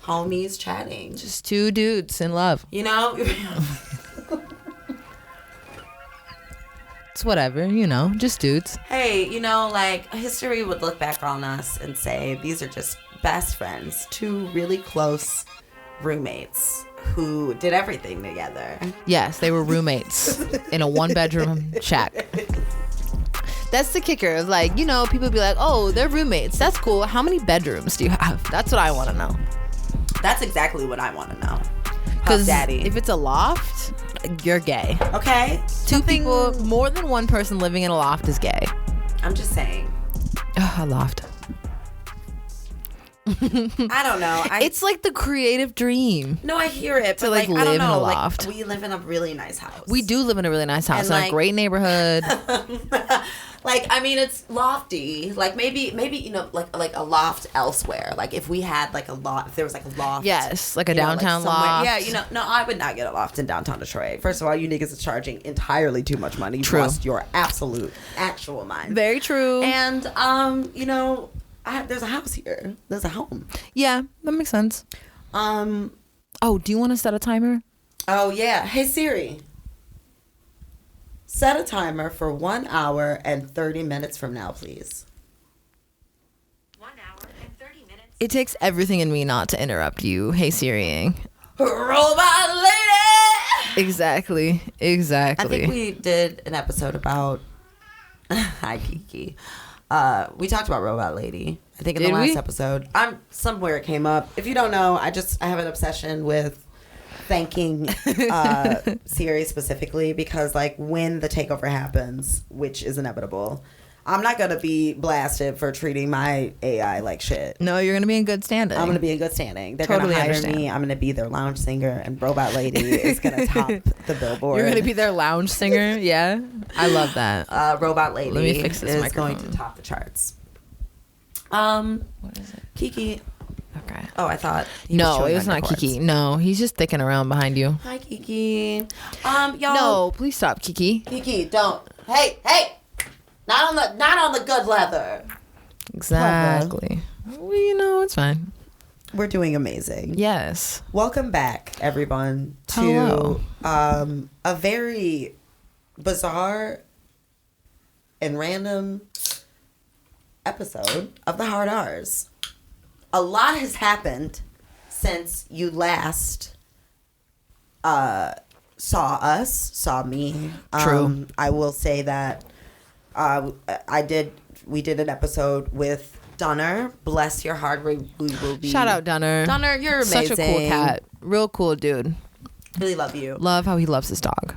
homies chatting. Just two dudes in love. You know? It's whatever, just dudes. Hey, like history would look back on us and say these are just best friends, two really close roommates who did everything together. Yes, they were roommates in a 1-bedroom shack. That's the kicker. Like, people be like, oh, they're roommates. That's cool. How many bedrooms do you have? That's what I want to know. That's exactly what I want to know. Because Daddy. if it's a loft, you're gay. Okay. Two people, more than one person living in a loft is gay. I'm just saying. A loft. I don't know. It's like the creative dream. No, I hear it. To but like I live don't in know. a loft. Like, we live in a really nice house. We do live in a really nice house And in a great neighborhood. It's lofty. Like maybe like a loft elsewhere. Like if we had like a loft, if there was like a loft. Yes, like a downtown loft. Yeah, no, I would not get a loft in downtown Detroit. First of all, you niggas are charging entirely too much money. True. Lost your actual mind. Very true. And there's a house here. There's a home. Yeah, that makes sense. Do you want to set a timer? Oh yeah. Hey Siri. Set a timer for 1 hour and 30 minutes from now, please. 1 hour and 30 minutes. It takes everything in me not to interrupt you. Hey Siri. Robot lady. Exactly. I think we did an episode about. Hi Kiki. We talked about Robot Lady. I think in the last episode. Somewhere it came up. If you don't know, I have an obsession with thanking Siri specifically because like when the takeover happens, which is inevitable, I'm not gonna be blasted for treating my AI like shit. No, you're gonna be in good standing. I'm gonna be in good standing. They're Totally gonna hire understand. me. I'm gonna be their lounge singer, and Robot Lady is gonna top the billboard. You're gonna be their lounge singer. Yeah, I love that. Robot Lady. Let me fix this is microphone. going to top the charts. What is it? Kiki. Okay. Oh, I thought. No, it was not Kiki. No, he's just dicking around behind you. Hi, Kiki. Y'all. No, please stop, Kiki. Kiki, don't. Hey. Not on the good leather. Exactly. Well, it's fine. We're doing amazing. Yes. Welcome back, everyone, to Hello. A very bizarre and random episode of the Hard R's. A lot has happened since you last saw me. True. I will say that we did an episode with Dunner. Bless your heart. We will be. Shout out Dunner. Dunner, you're amazing. Such a cool cat. Real cool dude. Really love you. Love how he loves his dog.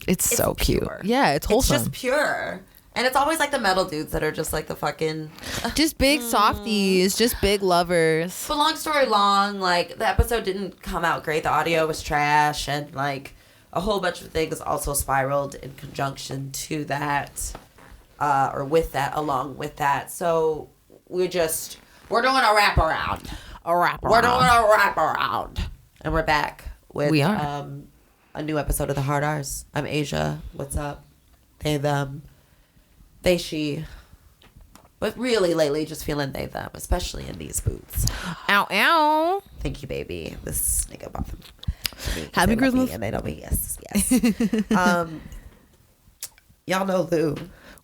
It's so cute. pure. Yeah, it's wholesome. It's just pure. And it's always like the metal dudes that are just like the fucking... Just big softies. Just big lovers. But long story long, like the episode didn't come out great. The audio was trash. And like a whole bunch of things also spiraled in conjunction to that. Or with that, along with that. So we're doing a wraparound. We're doing a wraparound. And we're back with We are. A new episode of the Hard R's. I'm Asia. What's up? They, them. They, she. But really lately just feeling they, them. Especially in these boots. Ow, ow. Thank you, baby. This nigga bought them. Happy Christmas. And they know me. Yes. Y'all know Lou.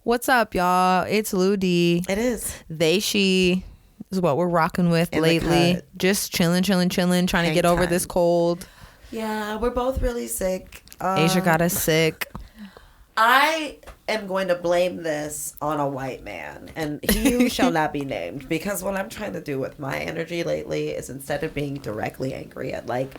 What's up, y'all? It's Lou D. It is. They, she is what we're rocking with In the lately. cut. Just chilling, trying to Hang get over time. this cold. Yeah, we're both really sick. Asia got us sick. I am going to blame this on a white man, and he who shall not be named, because what I'm trying to do with my energy lately is instead of being directly angry at like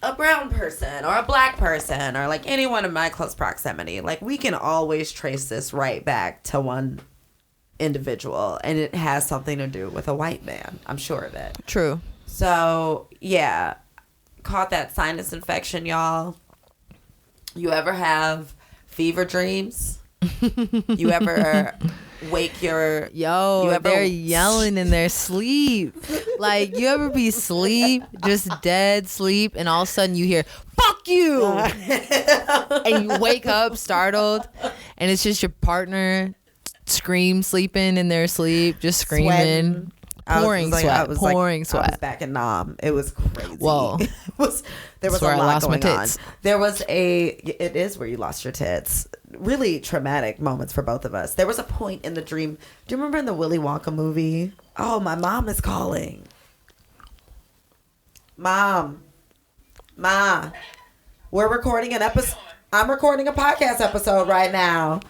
a brown person or a black person or like anyone in my close proximity, like we can always trace this right back to one individual, and it has something to do with a white man. I'm sure of it. True. So yeah, caught that sinus infection, y'all. You ever have fever dreams? You ever wake your... They're yelling in their sleep. Like, you ever be asleep, just dead sleep, and all of a sudden you hear, fuck you! And you wake up startled, and it's just your partner sleeping in their sleep, just screaming. Sweating. pouring sweat. Pouring I was sweat. back in Nam. It was crazy. Whoa. There was where a I lot lost my going on. tits. There was it is where you lost your tits. Really traumatic moments for both of us. There was a point in the dream. Do you remember in the Willy Wonka movie? Oh, my mom is calling. Mom. Ma. We're recording an episode. I'm recording a podcast episode right now.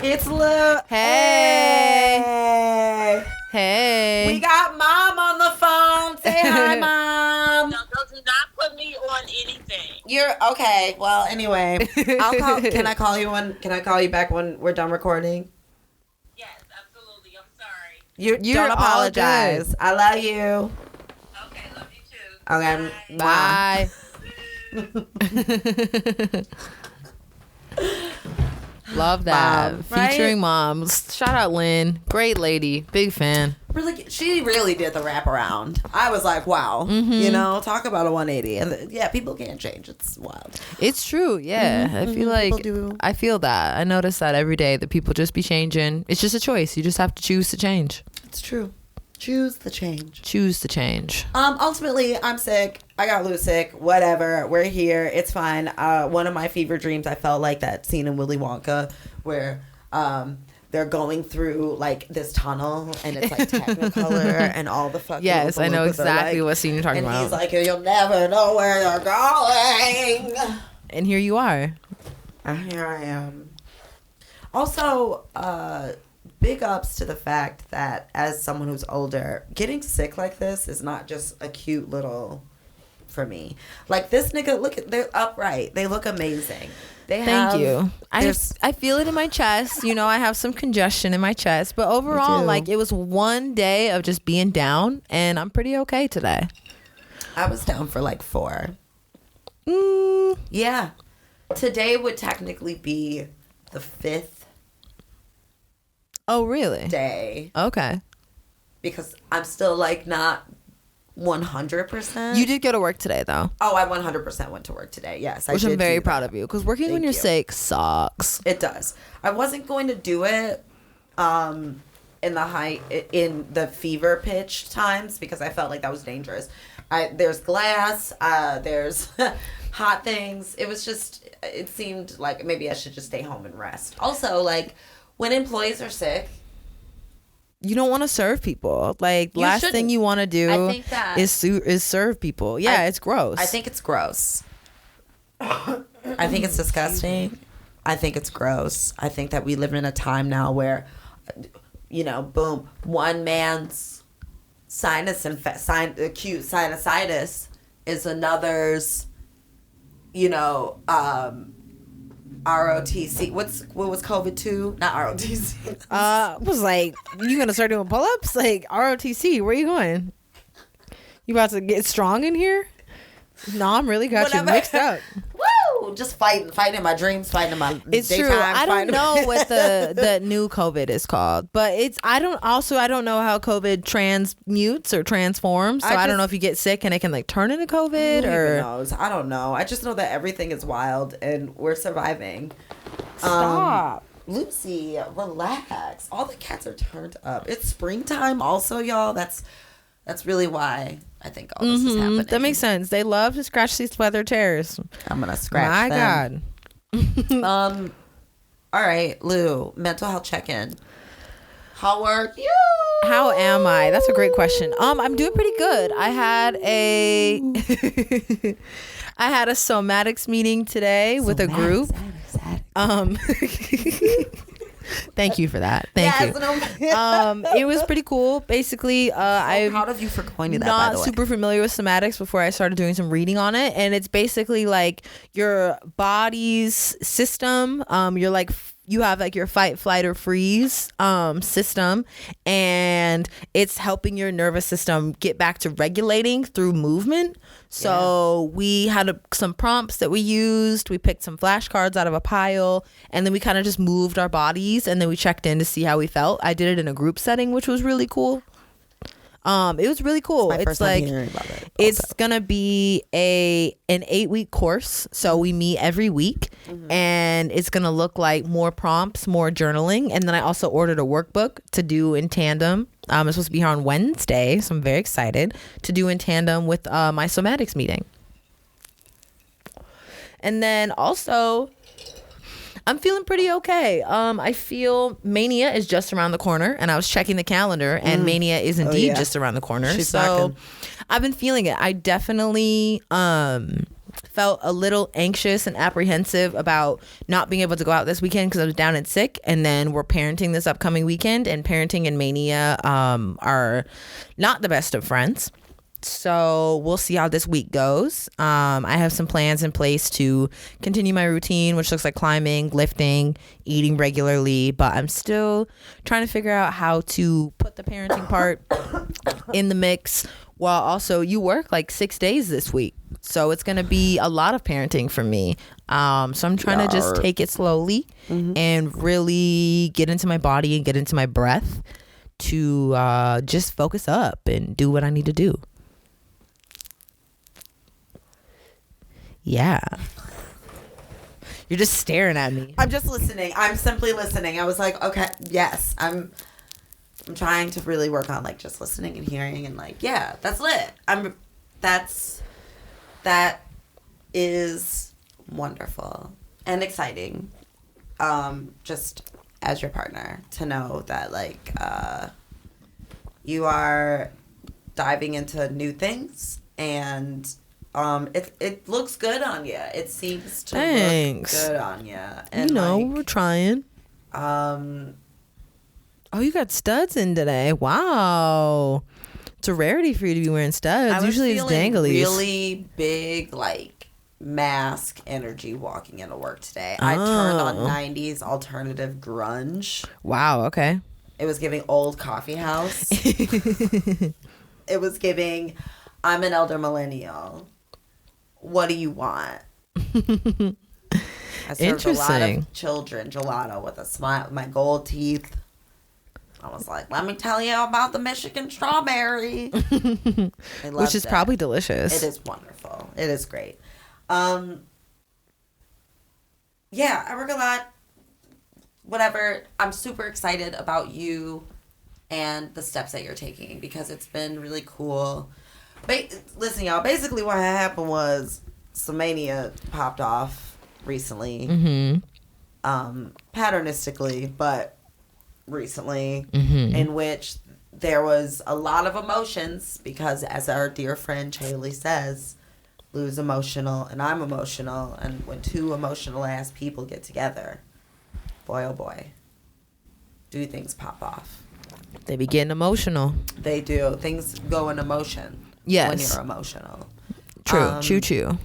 It's Lil. Hey. Hey. We got Mom on the phone. Say hi, Mom. No, do not put me on anything. You're okay. Well, anyway, I'll call. Can I call you back when we're done recording? Yes, absolutely. I'm sorry. You You're don't apologize. I love you. Okay, love you too. Okay. Bye. Love that. Mom, right? Featuring moms. Shout out Lynn. Great lady. Big fan. Really, she really did the wraparound. I was like, wow. Mm-hmm. You know, talk about a 180. And yeah, people can't change. It's wild. It's true. Yeah. I feel like People do. I feel that. I notice that every day that people just be changing. It's just a choice. You just have to choose to change. It's true. Choose the change. Choose to change. Ultimately, I'm sick. I got Lou sick. Whatever. We're here. It's fine. One of my fever dreams, I felt like that scene in Willy Wonka where they're going through like this tunnel and it's like Technicolor and all the fucking Yes, I know Oompa Loompas are, exactly like, what scene you're talking and about. he's like, you'll never know where you're going. And here you are. And here I am. Also, big ups to the fact that as someone who's older, getting sick like this is not just a cute little for me. Like this nigga, look at, they're upright. They look amazing. They have, Thank you. I there's- feel it in my chest. You know, I have some congestion in my chest. But overall, do. like, it was one day of just being down, and I'm pretty okay today. I was down for like 4. Mm, Yeah. Today would technically be the 5th oh, really? day Okay. because I'm still like not 100%. You did go to work today, though, Oh, I 100% went to work today. Yes, which I did I'm very do proud that. of you. Because working when Thank you're you. sick sucks. It does. I wasn't going to do it in the fever pitch times because I felt like that was dangerous. There's glass, there's hot things. It seemed like maybe I should just stay home and rest. Also, like when employees are sick, You don't want to serve people. Like, You last shouldn't. thing you want to do I think that- is serve people. Yeah, it's gross. I think it's gross. I think it's disgusting. I think it's gross. I think that we live in a time now where, you know, boom, one man's acute sinusitis is another's, you know, ROTC. What was COVID-2? Not ROTC. was like, you gonna start doing pull-ups? Like, ROTC, where you going? You about to get strong in here? No, I'm really got you Whatever. mixed up. Woo! Just fighting in my dreams, fighting in my It's daytime. true. I don't fighting- know what the new COVID is called, but I don't know how COVID transmutes or transforms. So I don't know if you get sick and it can like turn into COVID Who even or knows? I don't know. I just know that everything is wild and we're surviving. stop. Lucy, relax. All the cats are turned up. It's springtime also, y'all. That's really why I think all this is happening. That makes sense. They love to scratch these leather chairs. I'm gonna scratch My them. God. All right, Lou, mental health check-in. How are you? How am I? That's a great question. I'm doing pretty good. I had a somatics meeting today with a group. Thank you for that. Thank you. It was pretty cool. Basically, I'm proud of you for going to that, by not the way. super familiar with somatics before I started doing some reading on it, and it's basically like your body's system. You're like you have like your fight, flight, or freeze system, and it's helping your nervous system get back to regulating through movement. So we had some prompts that we used. We picked some flashcards out of a pile, and then we kind of just moved our bodies, and then we checked in to see how we felt. I did it in a group setting, which was really cool. It was really cool. My It's first time like hearing about it. it's gonna be an 8-week course, so we meet every week, and it's gonna look like more prompts, more journaling, and then I also ordered a workbook to do in tandem It's supposed to be here on Wednesday, so I'm very excited to do in tandem with my somatics meeting. And then also, I'm feeling pretty okay. I feel Mania is just around the corner, and I was checking the calendar, and Mania is indeed just around the corner. She's so knocking. I've been feeling it. I definitely felt a little anxious and apprehensive about not being able to go out this weekend because I was down and sick, and then we're parenting this upcoming weekend, and parenting and Mania are not the best of friends. So we'll see how this week goes. I have some plans in place to continue my routine, which looks like climbing, lifting, eating regularly, but I'm still trying to figure out how to put the parenting part in the mix while also you work like 6 days this week. So it's going to be a lot of parenting for me. So I'm trying to just take it slowly and really get into my body and get into my breath to just focus up and do what I need to do. Yeah. You're just staring at me. I'm just listening. I'm simply listening. I was like, okay, yes. I'm trying to really work on like just listening and hearing and like, yeah, that's lit. That is wonderful and exciting. Just as your partner to know that like you are diving into new things and it looks good on you. It seems to look good on you. And we're trying. Oh, you got studs in today. Wow. It's a rarity for you to be wearing studs. Usually it's danglies. Really big like mask energy walking into work today. I turned on 90s alternative grunge. Wow, okay. It was giving old coffee house. It was giving I'm an elder millennial. What do you want? I served a lot of children gelato with a smile, my gold teeth. I was like, let me tell you about the Michigan strawberry. Which is probably delicious. It is wonderful. It is great. Yeah, I work a lot. Whatever. I'm super excited about you and the steps that you're taking because it's been really cool. Listen, y'all, basically what happened was Mania popped off recently. Patternistically, but recently, in which there was a lot of emotions because, as our dear friend Chaley says, Lou's emotional and I'm emotional, and when two emotional ass people get together, boy oh boy, do things pop off. They be getting emotional. They do. Things go in emotion. Yes. When you're emotional. True. Choo.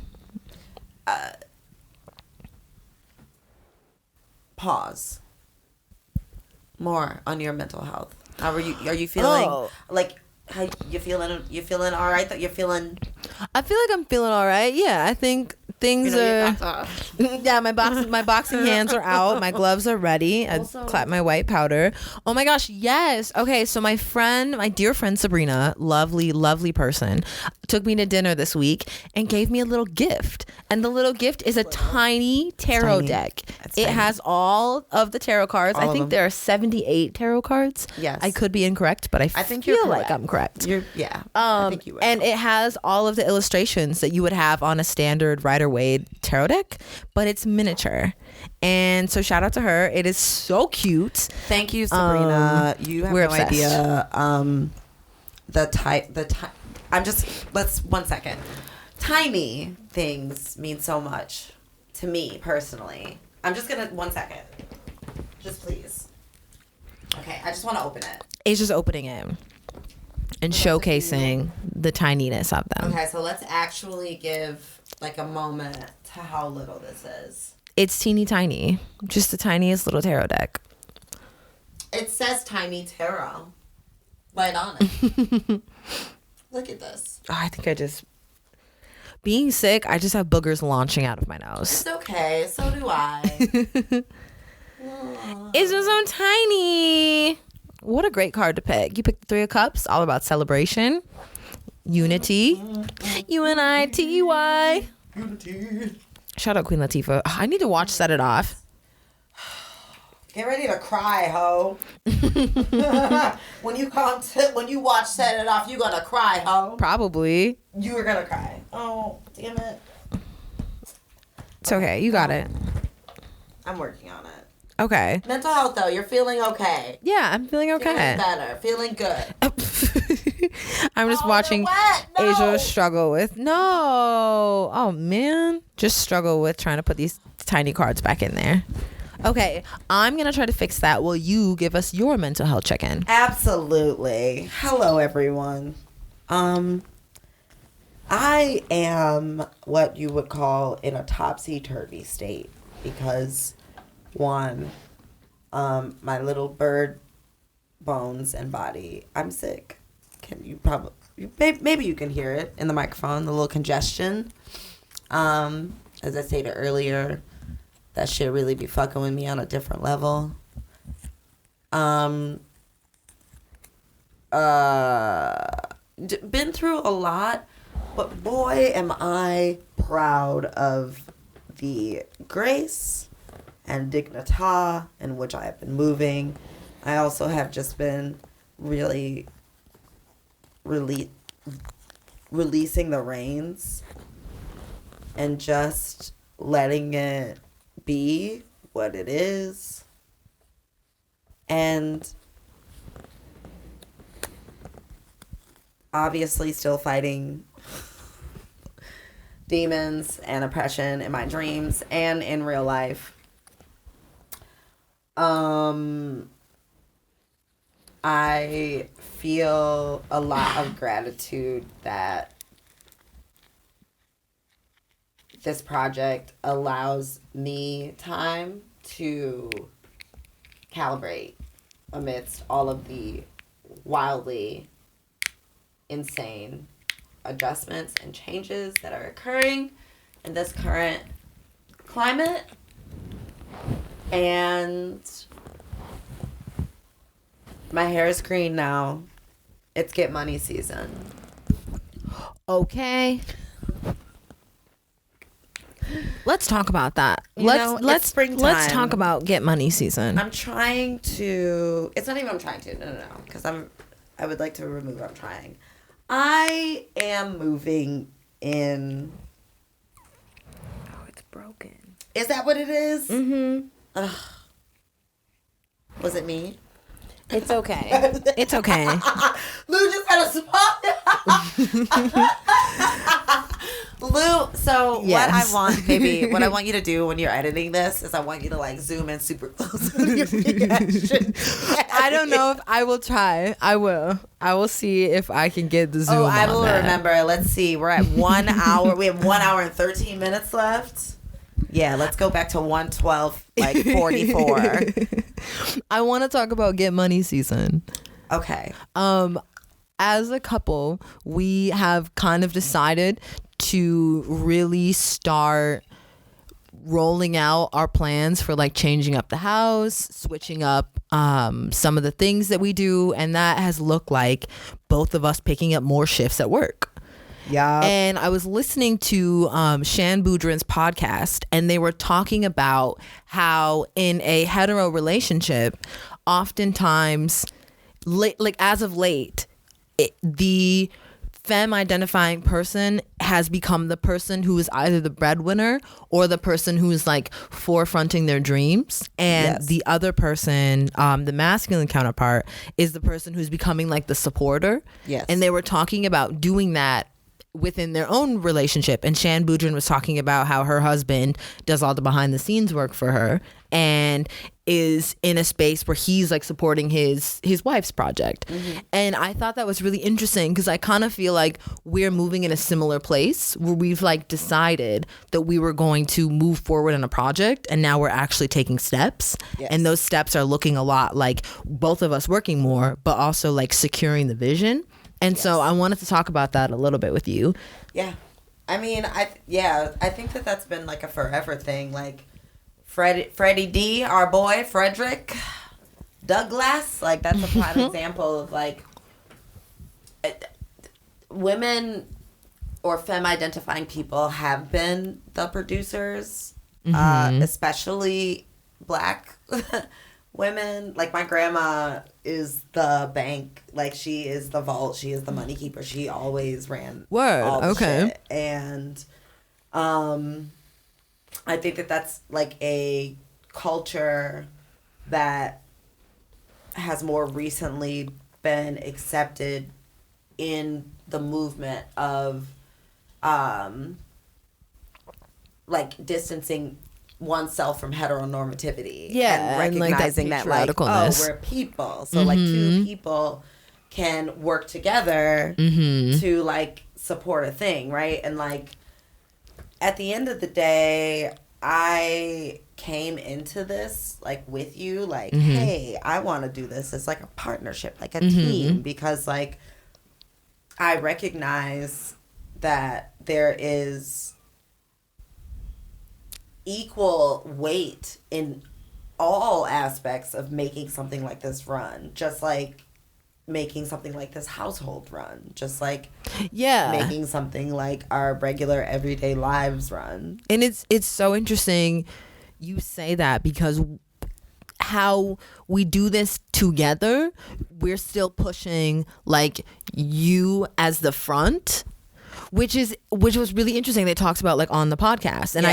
Pause. More on your mental health. How are you? Are you feeling like? How you feeling? You feeling all right? That you're feeling. I feel like I'm feeling all right. Yeah, I think things are. Yeah, my boxing hands are out. My gloves are ready. I clap my white powder. Oh my gosh, yes. Okay, so my dear friend Sabrina, lovely person, took me to dinner this week and gave me a little gift. And the little gift is a tiny tarot deck. It has all of the tarot cards. I think there are 78 tarot cards. Yes. I could be incorrect, but I think feel like I'm correct. I think you are. And it has all of the illustrations that you would have on a standard Rider-Waite tarot deck, but it's miniature. And so shout out to her. It is so cute. Thank you, Sabrina. You have no idea. Let's 1 second. Tiny things mean so much to me personally. I'm just gonna 1 second. Just please. Okay, I just want to open it. It's just opening it and showcasing the tininess of them. Okay, so let's actually give like a moment to how little this is. It's teeny tiny. Just the tiniest little tarot deck. It says tiny tarot right on it. Look at this. Oh, I think being sick, I just have boogers launching out of my nose. It's okay. So do I. It's just so tiny. What a great card to pick. You picked the Three of Cups, all about celebration, unity, UNITY. Unity. Shout out Queen Latifah. I need to watch Set It Off. Get ready to cry, ho. When you watch Set It Off, you gonna cry, ho. Probably. You were gonna cry. Oh, damn it. It's okay. You got it. I'm working on it. Okay. Mental health, though. You're feeling okay. Yeah, I'm feeling okay. Feeling better. Feeling good. I'm just watching No. Asia struggle with oh man, just struggle with trying to put these tiny cards back in there. Okay, I'm gonna try to fix that. Will you give us your mental health check-in? Absolutely. Hello, everyone. I am what you would call in a topsy-turvy state because, one, my little bird bones and body, I'm sick. Can you probably, maybe you can hear it in the microphone, the little congestion. As I stated earlier, that shit really be fucking with me on a different level. Been through a lot, but boy, am I proud of the grace and dignità in which I have been moving. I also have just been really releasing the reins and just letting it be what it is. And obviously still fighting demons and oppression in my dreams and in real life. I feel a lot of gratitude that this project allows me time to calibrate amidst all of the wildly insane adjustments and changes that are occurring in this current climate. And my hair is green now. It's get money season. Okay. Let's talk about that. It's springtime. Let's talk about get money season. I'm trying to. It's not even I'm trying to. No. Because I would like to remove I'm trying. I am moving in. Oh, it's broken. Is that what it is? Mm-hmm. Ugh. Was it me? It's okay. It's okay. Lou just had a spot. Lou, so Yes. what I want you to do when you're editing this is I want you to like zoom in super close on your reaction. I don't know if I will try. I will see if I can get the zoom. I on will that. remember. Let's see. We're at 1 hour. We have 1 hour and 13 minutes left. Yeah, let's go back to 112, like 44. I want to talk about get money season. Okay. As a couple, we have kind of decided to really start rolling out our plans for like changing up the house, switching up some of the things that we do, and that has looked like both of us picking up more shifts at work. Yeah. And I was listening to Shan Boudrin's podcast, and they were talking about how in a hetero relationship, oftentimes, like as of late, the femme identifying person has become the person who is either the breadwinner or the person who is like forefronting their dreams, and Yes. the other person, the masculine counterpart, is the person who's becoming like the supporter. Yes. And they were talking about doing that within their own relationship, and Shan Boudrin was talking about how her husband does all the behind the scenes work for her and is in a space where he's like supporting his wife's project. Mm-hmm. And I thought that was really interesting because I kind of feel like we're moving in a similar place where we've like decided that we were going to move forward on a project, and now we're actually taking steps. Yes. And those steps are looking a lot like both of us working more, but also like securing the vision. And so I wanted to talk about that a little bit with you. Yeah. I mean, I think that's been like a forever thing. Like Freddie D, our boy, Frederick Douglass, like that's a prime example of like women or femme identifying people have been the producers, especially black women, like my grandma is the bank, like she is the vault, she is the money keeper. She always ran all the shit. And I think that that's like a culture that has more recently been accepted in the movement of like distancing oneself from heteronormativity. Yeah, and recognizing and, that like, oh, we're people, so like two people can work together to like support a thing, right? And like at the end of the day, I came into this like with you, like, hey, I want to do this. It's like a partnership, like a team, because like I recognize that there is equal weight in all aspects of making something like this run, just like making something like this household run, just like making something like our regular everyday lives run. And it's so interesting you say that, because how we do this together, we're still pushing like you as the front, which was really interesting. They talked about like on the podcast, and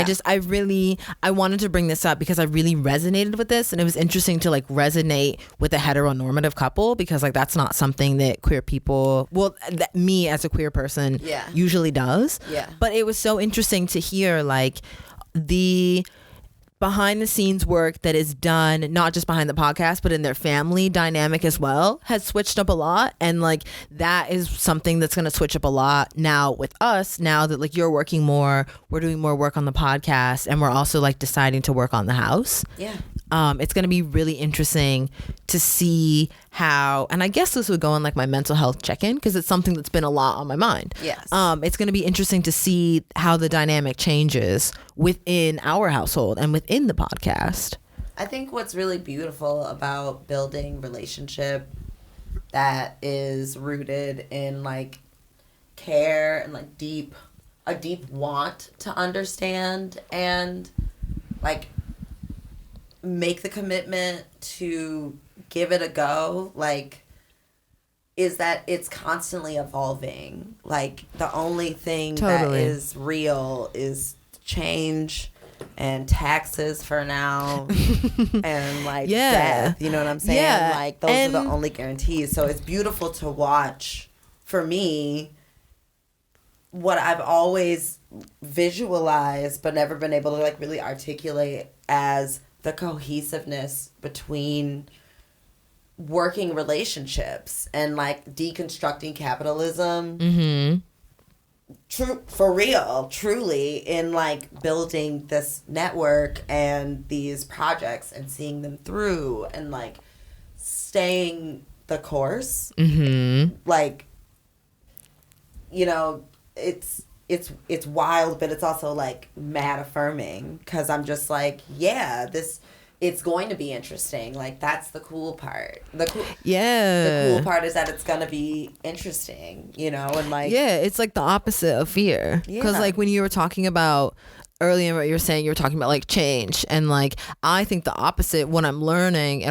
I wanted to bring this up because I really resonated with this, and it was interesting to like resonate with a heteronormative couple, because like that's not something that queer people, that me as a queer person usually does. But it was so interesting to hear like the behind the scenes work that is done, not just behind the podcast, but in their family dynamic as well, has switched up a lot. And like that is something that's going to switch up a lot now with us, now that like you're working more, we're doing more work on the podcast, and we're also like deciding to work on the house. It's going to be really interesting to see how, and I guess this would go in like my mental health check-in, because it's something that's been a lot on my mind. It's going to be interesting to see how the dynamic changes within our household and within the podcast. I think what's really beautiful about building relationship that is rooted in like care and like a deep want to understand and like make the commitment to give it a go, like, is that it's constantly evolving. Like the only thing that is real is change and taxes for now and like death, you know what I'm saying? Like those are the only guarantees. So it's beautiful to watch, for me, what I've always visualized but never been able to like really articulate as the cohesiveness between working relationships and like deconstructing capitalism. True, for real, truly, in like building this network and these projects and seeing them through and like staying the course. Like, you know, it's wild, but it's also like mad affirming, because I'm just like, it's going to be interesting. Like that's the cool part. The cool part is that it's gonna be interesting, you know, and like it's like the opposite of fear. Because like when you were talking about earlier, what you were saying, you were talking about like change, and like I think the opposite, what I'm learning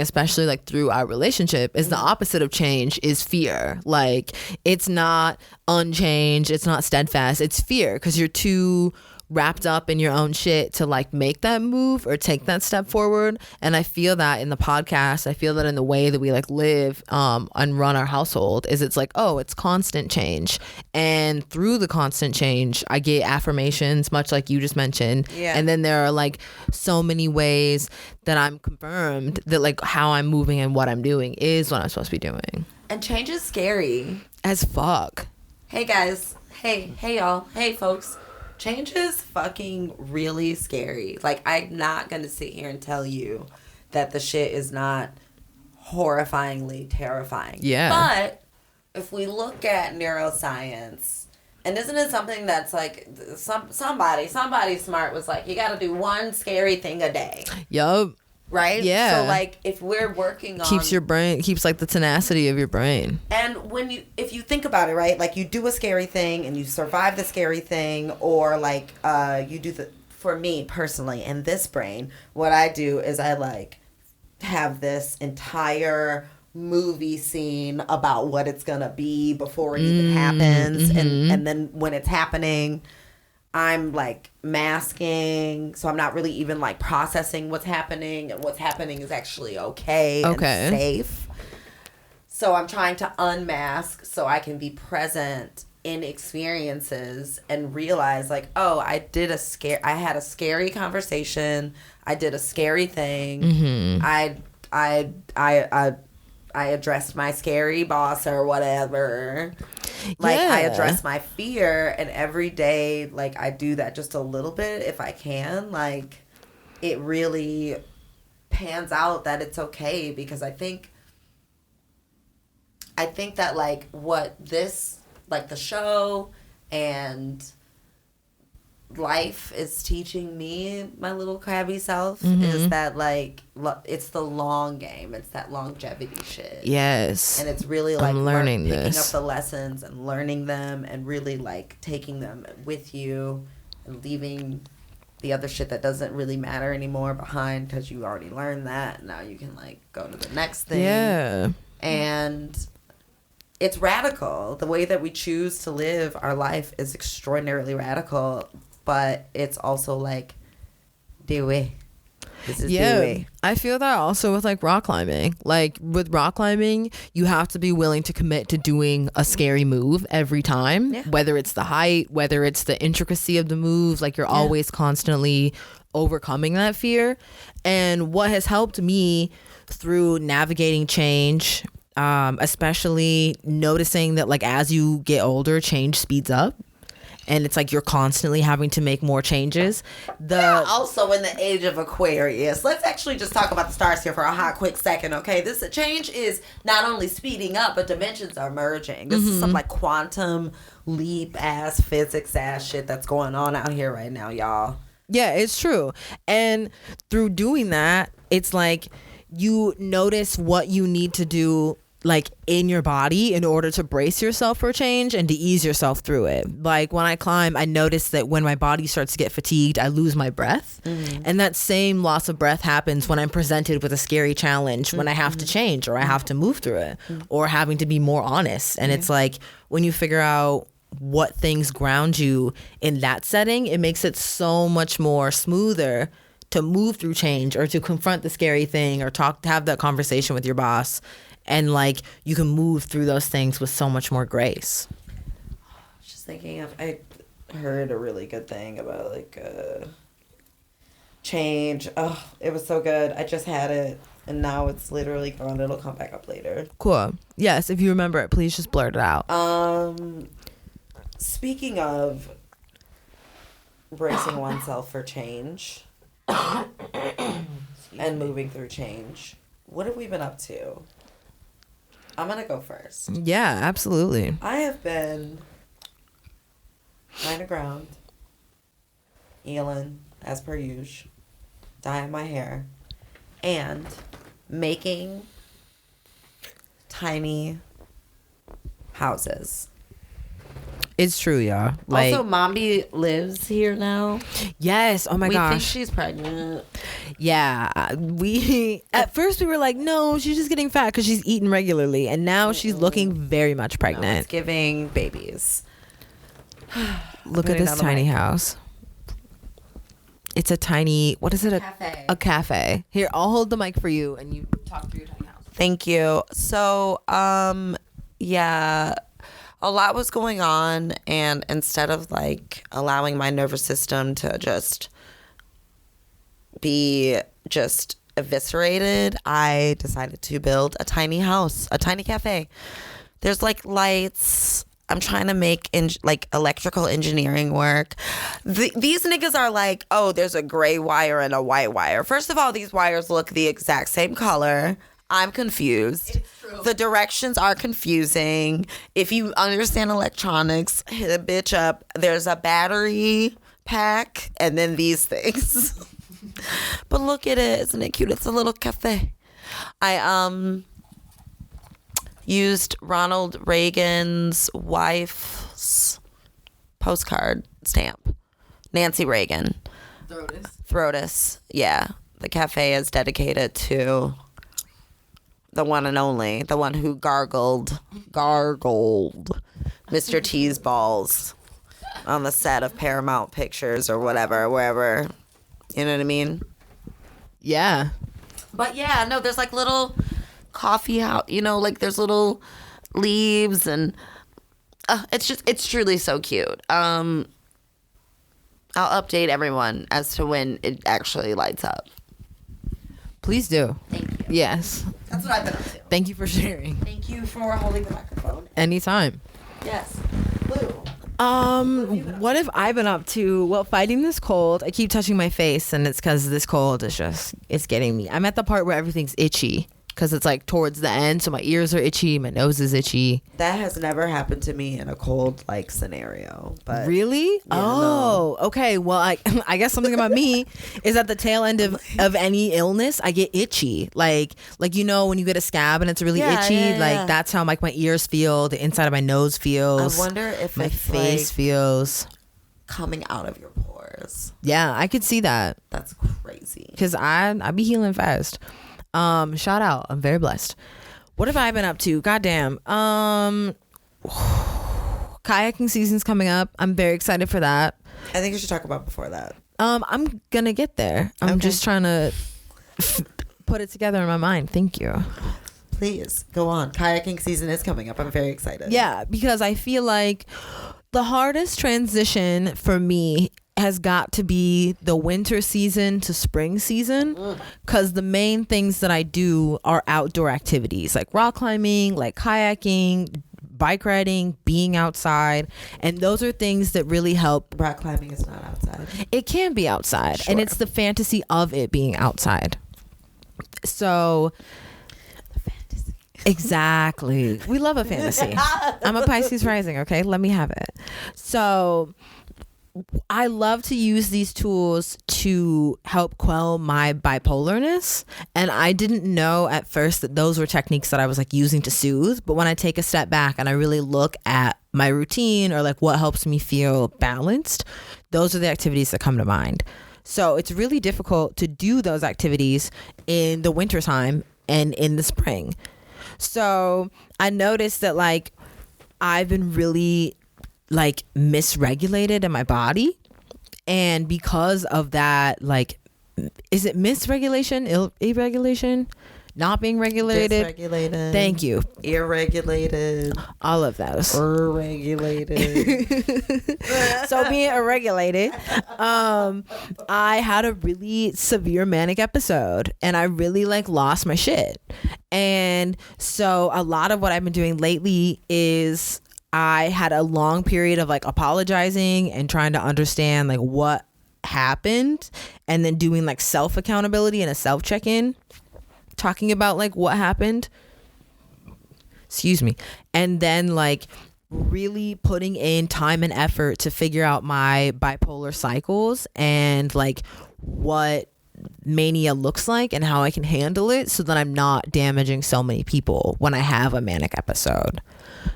especially like through our relationship, is the opposite of change is fear. Like it's not unchanged, it's not steadfast, it's fear, because you're too wrapped up in your own shit to like make that move or take that step forward. And I feel that in the podcast, I feel that in the way that we like live and run our household, is it's like, oh, it's constant change, and through the constant change I get affirmations, much like you just mentioned, and then there are like so many ways that I'm confirmed that like how I'm moving and what I'm doing is what I'm supposed to be doing. And change is scary as fuck. Hey guys, hey y'all, hey folks, change is fucking really scary. Like, I'm not gonna sit here and tell you that the shit is not horrifyingly terrifying. But if we look at neuroscience, and isn't it something that's like somebody smart was like, you gotta do one scary thing a day. Yup. Right? So like if we're working on keeps like the tenacity of your brain. And if you think about it, right, like you do a scary thing and you survive the scary thing, or like you do for me personally in this brain, what I do is I like have this entire movie scene about what it's gonna be before it even happens, and then when it's happening, I'm like masking, so I'm not really even like processing what's happening, and what's happening is actually okay. And safe. So I'm trying to unmask so I can be present in experiences and realize like, oh, I had a scary conversation, I did a scary thing, I addressed my scary boss or whatever. Like, I address my fear, and every day, like, I do that just a little bit if I can. Like, it really pans out that it's okay, because I think that, like, what this, like, the show and life is teaching me, my little crabby self, is that, like, it's the long game. It's that longevity shit. Yes. And it's really like I'm learning picking this. up the lessons and learning them, and really like taking them with you and leaving the other shit that doesn't really matter anymore behind, because you already learned that. Now you can like go to the next thing. Yeah. And it's radical. The way that we choose to live our life is extraordinarily radical, but it's also like, dewy. This is dewy. I feel that also with like rock climbing. Like with rock climbing, you have to be willing to commit to doing a scary move every time, whether it's the height, whether it's the intricacy of the moves. Like you're always constantly overcoming that fear. And what has helped me through navigating change, especially noticing that like as you get older, change speeds up. And it's like you're constantly having to make more changes. We're also in the age of Aquarius. Let's actually just talk about the stars here for a hot, quick second, okay? This change is not only speeding up, but dimensions are merging. This is some like quantum leap ass, physics ass shit that's going on out here right now, y'all. Yeah, it's true. And through doing that, it's like you notice what you need to do like in your body in order to brace yourself for change and to ease yourself through it. Like when I climb, I notice that when my body starts to get fatigued, I lose my breath. And that same loss of breath happens when I'm presented with a scary challenge, when I have to change or I have to move through it, or having to be more honest. And it's like when you figure out what things ground you in that setting, it makes it so much more smoother to move through change or to confront the scary thing or to have that conversation with your boss. And like you can move through those things with so much more grace. Just thinking of, I heard a really good thing about like change. Oh, it was so good. I just had it, and now it's literally gone. It'll come back up later. Cool. Yes, if you remember it, please just blurt it out. Speaking of bracing oneself for change and moving through change, what have we been up to? I'm going to go first. Yeah, absolutely. I have been lying around, Elin, as per usual, dyeing my hair, and making tiny houses. It's true, y'all. Like, also, Mombi lives here now. Yes. Oh my gosh. We think she's pregnant. Yeah. We at first we were like, no, she's just getting fat because she's eating regularly, and now she's looking very much pregnant. No, it's giving babies. Look at this tiny house. It's a tiny. What is it? A cafe. Here, I'll hold the mic for you, and you talk through your tiny house. Thank you. So, yeah. A lot was going on, and instead of like allowing my nervous system to just be just eviscerated, I decided to build a tiny house, a tiny cafe. There's like lights. I'm trying to make like electrical engineering work. These niggas are like, oh, there's a gray wire and a white wire. First of all, these wires look the exact same color. I'm confused. It's true. The directions are confusing. If you understand electronics, hit a bitch up. There's a battery pack and then these things. But look at it. Isn't it cute? It's a little cafe. I used Ronald Reagan's wife's postcard stamp. Nancy Reagan. Throatus. Yeah. The cafe is dedicated to the one and only, the one who gargled Mr. T's balls on the set of Paramount Pictures or whatever, wherever. You know what I mean? Yeah. But yeah, no, there's like little coffee house, you know, like there's little leaves and it's truly so cute. I'll update everyone as to when it actually lights up. Please do. Thank you. Yes. That's what I've been up to. Thank you for sharing. Thank you for holding the microphone. Anytime. Yes. Blue. What have I been up to? Well, fighting this cold. I keep touching my face, and it's because this cold is it's getting me. I'm at the part where everything's itchy because it's like towards the end, so my ears are itchy, my nose is itchy. That has never happened to me in a cold like scenario. But Really? Yeah, Oh, okay. Well, I guess something about me is at the tail end of any illness, I get itchy. Like you know when you get a scab and it's really Yeah, itchy. yeah, Like yeah. that's how like my ears feel, the inside of my nose feels. I wonder if my it's face like feels. coming out of your pores. Yeah, I could see that That's crazy. because I be healing fast. Shout out. I'm very blessed. What have I been up to? Goddamn. Kayaking season's coming up. I'm very excited for that. I think you should talk about before that. I'm gonna get there. I'm Okay. just trying to put it together in my mind. Thank you. Please go on. Kayaking season is coming up. I'm very excited. Yeah, because I feel like the hardest transition for me has got to be the winter season to spring season, because the main things that I do are outdoor activities like rock climbing, like kayaking, bike riding, being outside, and those are things that really help. Rock climbing is not outside. It can be outside, and Sure. it's the fantasy of it being outside. So exactly, we love a fantasy. I'm a Pisces rising, okay, let me have it. So I love to use these tools to help quell my bipolarness, and I didn't know at first that those were techniques that I was like using to soothe. But when I take a step back and I really look at my routine or like what helps me feel balanced, those are the activities that come to mind. So it's really difficult to do those activities in the wintertime and in the spring. So I noticed that like I've been really like misregulated in my body, and because of that, like, is it misregulation, irregulation, not being regulated? Dysregulated. Thank you. Irregulated. All of those. Regulated. So being irregulated, I had a really severe manic episode, and I really like lost my shit. And so a lot of what I've been doing lately is I had a long period of like apologizing and trying to understand like what happened, and then doing like self accountability and a self check-in, talking about like what happened. Excuse me. And then like really putting in time and effort to figure out my bipolar cycles and like what mania looks like and how I can handle it so that I'm not damaging so many people when I have a manic episode.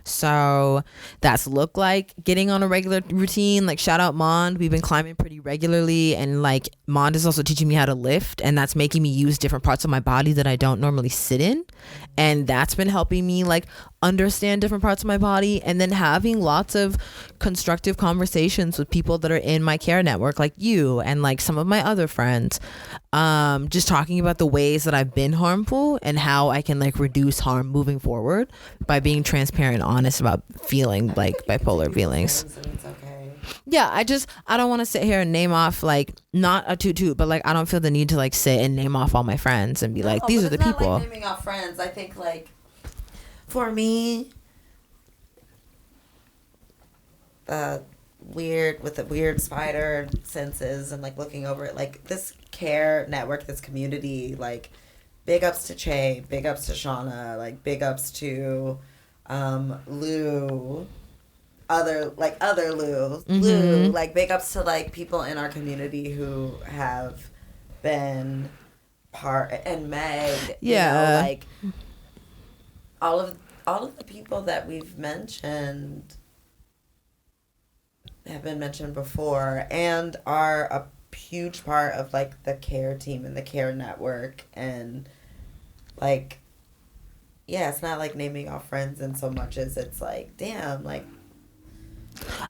So that's look like getting on a regular routine. Like shout out Mond, we've been climbing pretty regularly, and like Mond is also teaching me how to lift, and that's making me use different parts of my body that I don't normally sit in, and that's been helping me like understand different parts of my body, and then having lots of constructive conversations with people that are in my care network like you and like some of my other friends, just talking about the ways that I've been harmful and how I can like reduce harm moving forward by being transparent and honest about feeling like bipolar feelings. It's okay. Yeah, I don't want to sit here and name off like, not a toot, but like I don't feel the need to like sit and name off all my friends and be like, these are the people. Not like naming off friends. I think like for me, weird with the weird spider senses and like looking over it, like this care network, this community, like big ups to Che, big ups to Shauna, like big ups to Lou, other Lou, Lou, like big ups to like people in our community who have been part, and Meg, Yeah. you know, like all of the people that we've mentioned have been mentioned before and are a huge part of like the care team and the care network, and like yeah, it's not like naming off friends in so much as it's like, damn, like,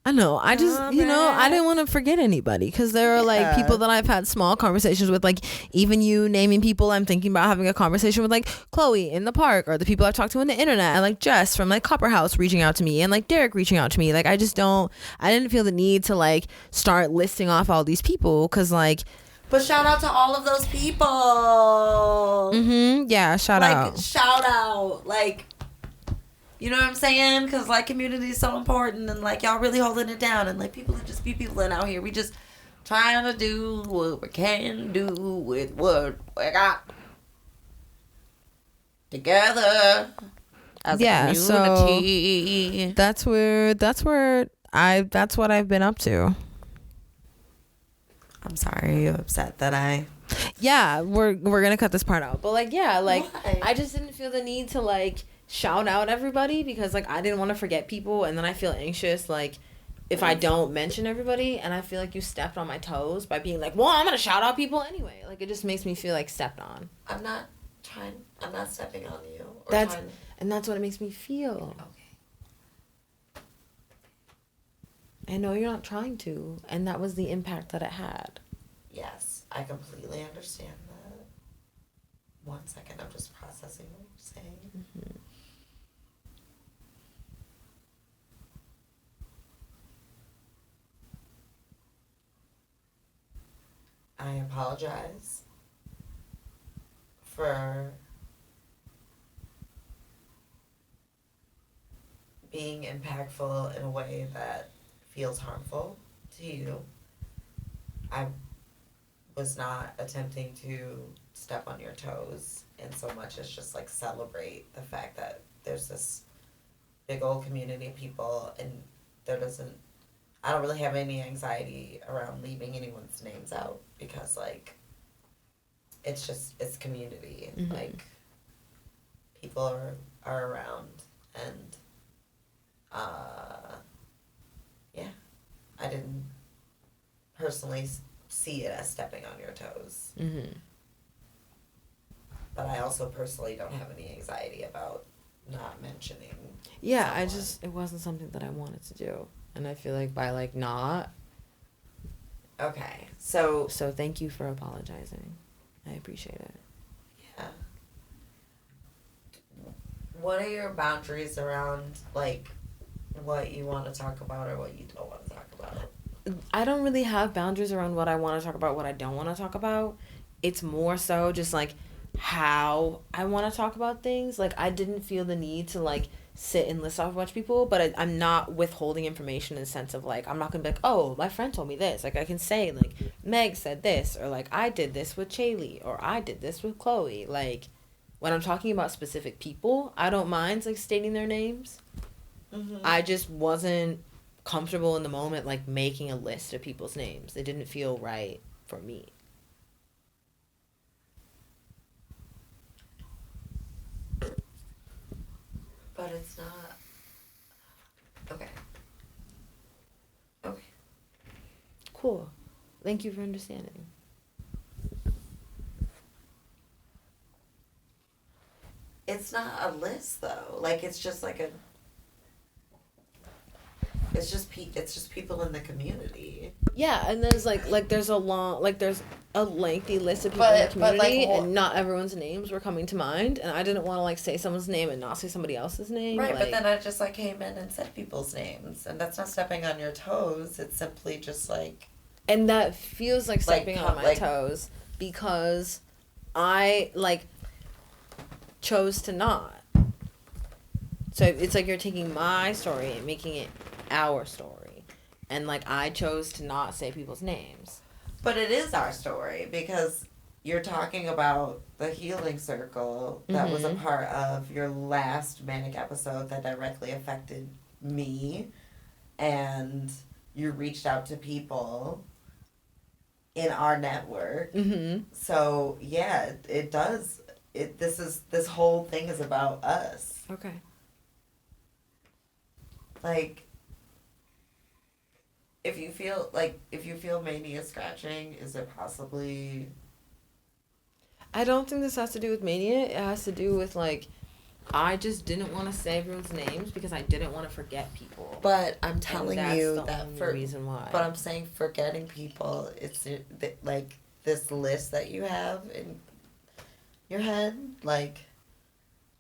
I know. I just, I didn't want to forget anybody because there are like people that I've had small conversations with, like even you naming people I'm thinking about having a conversation with, like Chloe in the park, or the people I've talked to on the internet, and like Jess from like Copper House reaching out to me, and like Derek reaching out to me. Like I didn't feel the need to like start listing off all these people because like. But shout out to all of those people. Yeah, shout out. Shout out. Like, you know what I'm saying? Because, like, community is so important. And, like, y'all really holding it down. And, like, people are just be people out here. We just trying to do what we can do with what we got together as a community. So that's what I've been up to. I'm sorry you're upset that I... Yeah, we're gonna cut this part out. But like, yeah, like Why? I just didn't feel the need to like shout out everybody because like I didn't want to forget people, and then I feel anxious like if I don't mention everybody, and I feel like you stepped on my toes by being like, well, I'm gonna shout out people anyway. Like it just makes me feel like stepped on. I'm not stepping on you. And that's what it makes me feel. Okay. I know you're not trying to, and that was the impact that it had. Yes, I completely understand that. 1 second, I'm just processing what you're saying. Mm-hmm. I apologize for being impactful in a way that feels harmful to you. I was not attempting to step on your toes in so much as just like celebrate the fact that there's this big old community of people, and I don't really have any anxiety around leaving anyone's names out because like it's community. Mm-hmm. Like people are around, and yeah, I didn't personally see it as stepping on your toes. Mm-hmm. But I also personally don't have any anxiety about not mentioning. Yeah, someone. it wasn't something that I wanted to do. And I feel like by like not. Okay, so thank you for apologizing. I appreciate it. yeah. What are your boundaries around like what you want to talk about or what you don't want to talk about? I don't really have boundaries around what I want to talk about, what I don't want to talk about. It's more so just like how I want to talk about things. Like I didn't feel the need to like sit and list off a bunch of people, but I'm not withholding information in the sense of like I'm not gonna be like, oh, my friend told me this. Like I can say like Meg said this, or like I did this with Chaylee, or I did this with Chloe. Like when I'm talking about specific people, I don't mind like stating their names. Mm-hmm. I just wasn't comfortable in the moment like making a list of people's names. It didn't feel right for me. But it's not. Okay. Okay. Cool. Thank you for understanding. It's not a list though. Like it's just like it's just people in the community. Yeah, and there's there's a lengthy list of people in the community, and not everyone's names were coming to mind, and I didn't want to like say someone's name and not say somebody else's name. Right, like, but then I just like came in and said people's names, and that's not stepping on your toes. It's simply just like. And that feels like stepping on my toes because I like chose to not. So it's like you're taking my story and making it our story, and like I chose to not say people's names. But it is our story because you're talking about the healing circle that was a part of your last Manic episode that directly affected me, and you reached out to people in our network. Mm-hmm. So yeah, it does. This whole thing is about us. Okay. Like, if you feel mania scratching, is it possibly? I don't think this has to do with mania. It has to do with like I just didn't want to say everyone's names because I didn't want to forget people. But I'm And telling that's you the that only reason why. But I'm saying forgetting people. It's like this list that you have in your head. Like,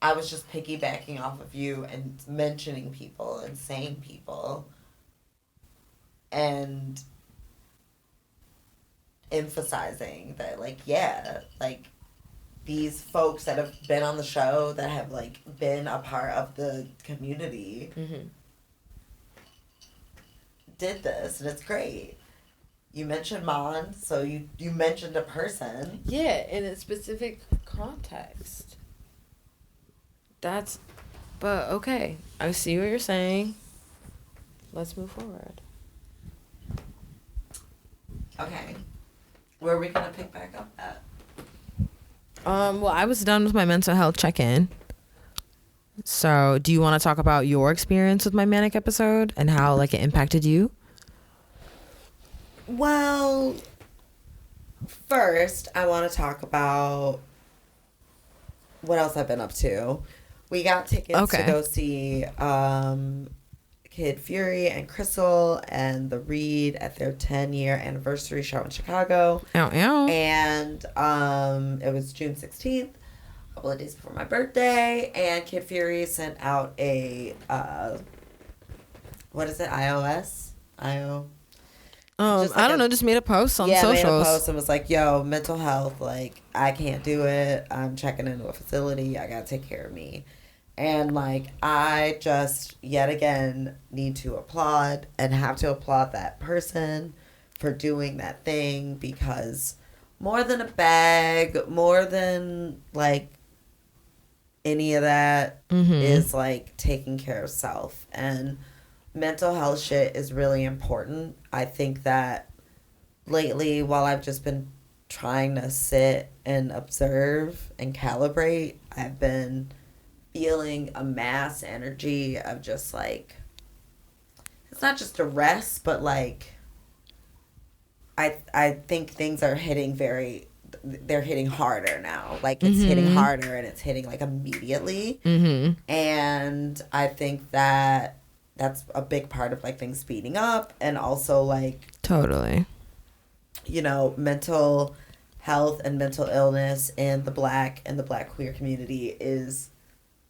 I was just piggybacking off of you and mentioning people and saying people and emphasizing that, like, yeah, like, these folks that have been on the show, that have, like, been a part of the community, did this, and it's great. You mentioned Mon, so you mentioned a person. Yeah, in a specific context. But okay. I see what you're saying. Let's move forward. Okay. Where are we going to pick back up at? Well, I was done with my mental health check-in. So, do you want to talk about your experience with my Manic episode and how, like, it impacted you? Well, first, I want to talk about what else I've been up to. We got tickets to go see Kid Fury and Crystal and The Reed at their 10-year anniversary show in Chicago. Ow, ow. And it was June 16th, a couple of days before my birthday. And Kid Fury sent out a, what is it, iOS? I don't know, just made a post on socials. Yeah, made a post and was like, yo, mental health, like, I can't do it. I'm checking into a facility. I gotta take care of me. And, like, I just, yet again, need to applaud and have to applaud that person for doing that thing, because more than a bag, more than, like, any of that is, like, taking care of self. And mental health shit is really important. I think that lately, while I've just been trying to sit and observe and calibrate, I've been feeling a mass energy of just, like, it's not just a rest, but, like, I think things are hitting they're hitting harder now. Like, it's hitting harder, and it's hitting, like, immediately. And I think that that's a big part of, like, things speeding up, and also, like, totally, you know, mental health and mental illness in the black queer community is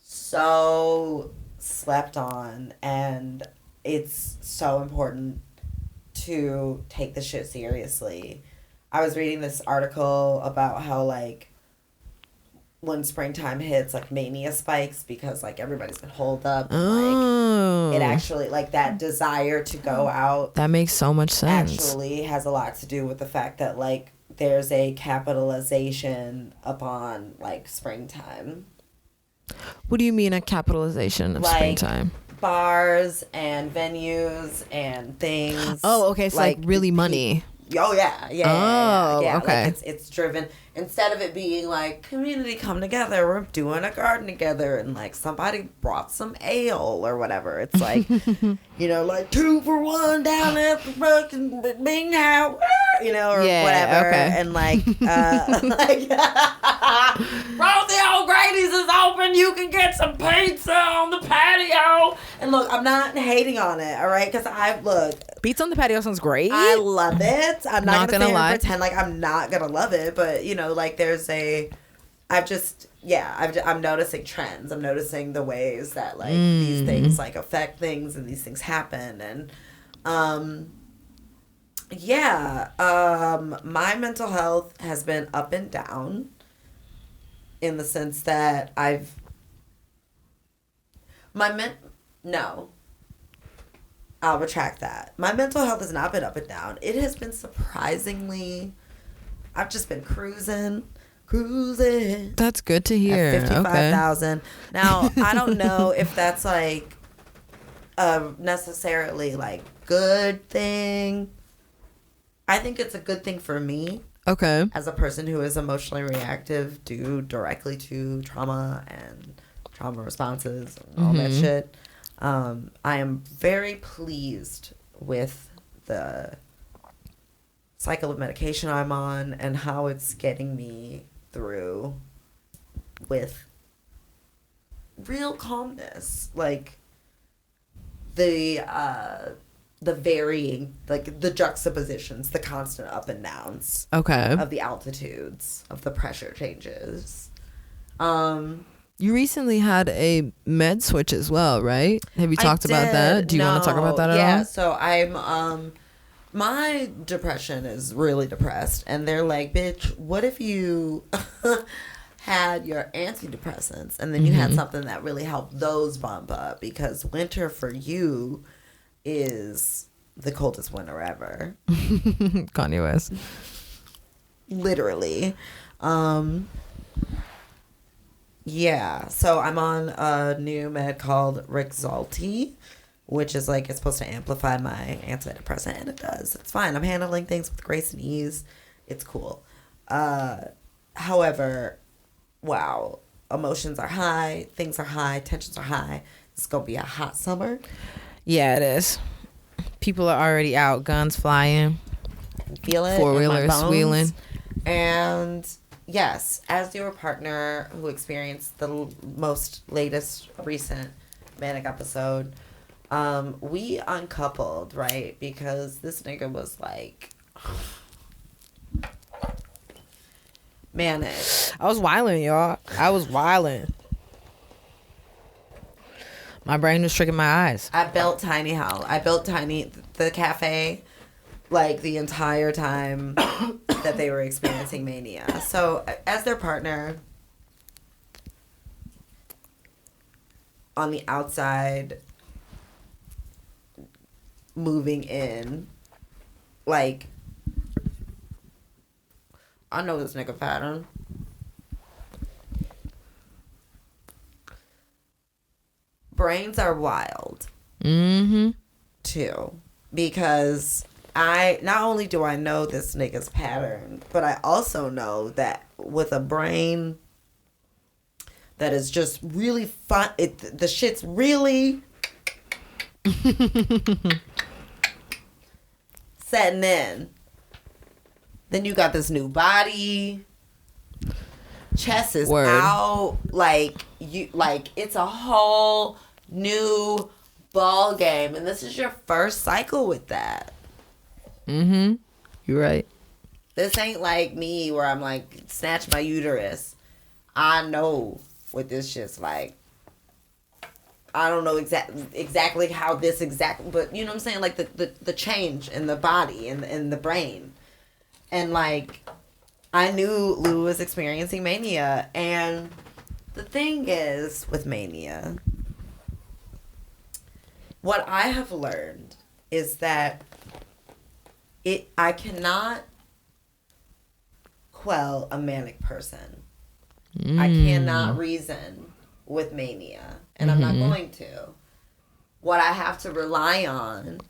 so slept on, and it's so important to take this shit seriously. I was reading this article about how, like, when springtime hits, like, mania spikes because, like, everybody's been holed up. And, like, it actually, like, that desire to go out. That makes so much sense. Actually has a lot to do with the fact that, like, there's a capitalization upon, like, springtime. What do you mean a capitalization of, like, springtime? Bars and venues and things. Oh, okay. So, like really money. Oh, yeah. Yeah. Okay. Like, it's driven, instead of it being like, community come together, we're doing a garden together, and, like, somebody brought some ale or whatever. It's like, you know, like, 2 for 1 down at the fucking Bing House, you know, or whatever. Okay. And, like, like, Frothy Old Grady's is open. You can get some pizza on the patio. And look, I'm not hating on it, all right? Because pizza on the patio sounds great. I love it. I'm not gonna lie. Pretend like I'm not gonna love it, but, you know, like, I'm noticing trends. I'm noticing the ways that, like, these things, like, affect things, and these things happen, and my mental health has been up and down, in the sense that I'll retract that. My mental health has not been up and down. It has been surprisingly, I've just been cruising. That's good to hear. At 55,000. Okay. Now, I don't know if that's, like, a necessarily, like, good thing. I think it's a good thing for me. Okay. As a person who is emotionally reactive due directly to trauma and trauma responses and all that shit. I am very pleased with the cycle of medication I'm on and how it's getting me through with real calmness. Like the varying, like the juxtapositions, the constant up and downs Okay. of the altitudes, of the pressure changes. You recently had a med switch as well, right? Have you talked about that? Do you want to talk about that at all? Yeah, so I'm my depression is really depressed, and they're like, bitch, what if you had your antidepressants and then you had something that really helped those bump up, because winter for you is the coldest winter ever. Kanye West. Literally. Yeah, so I'm on a new med called Rexulti, which is like, it's supposed to amplify my antidepressant, and it does. It's fine. I'm handling things with grace and ease. It's cool. However, wow, emotions are high, things are high, tensions are high. It's gonna be a hot summer. Yeah, it is. People are already out, guns flying, Feel it. four-wheelers wheeling. And yes, as your partner who experienced the most latest recent Manic episode, we uncoupled, right? Because this nigga was like Manic. I was wilding, y'all. I was wilding. My brain was tricking my eyes. I built Tiny House. I built the cafe, like the entire time that they were experiencing mania. So as their partner, on the outside, moving in, like, I know this nigga pattern. Brains are wild. Mm-hmm. Too, because not only do I know this nigga's pattern, but I also know that with a brain that is just really fun, the shit's really setting in. Then you got this new body, chest is Word. out, like it's a whole new ball game, and this is your first cycle with that. Mm-hmm. You're right. This ain't like me where I'm like, snatch my uterus. I know what this shit's like. I don't know exactly how this but you know what I'm saying? Like the change in the body and in the brain. And like, I knew Lou was experiencing mania. And the thing is with mania, what I have learned is that I cannot quell a manic person. I cannot reason with mania, and I'm not going to. What I have to rely on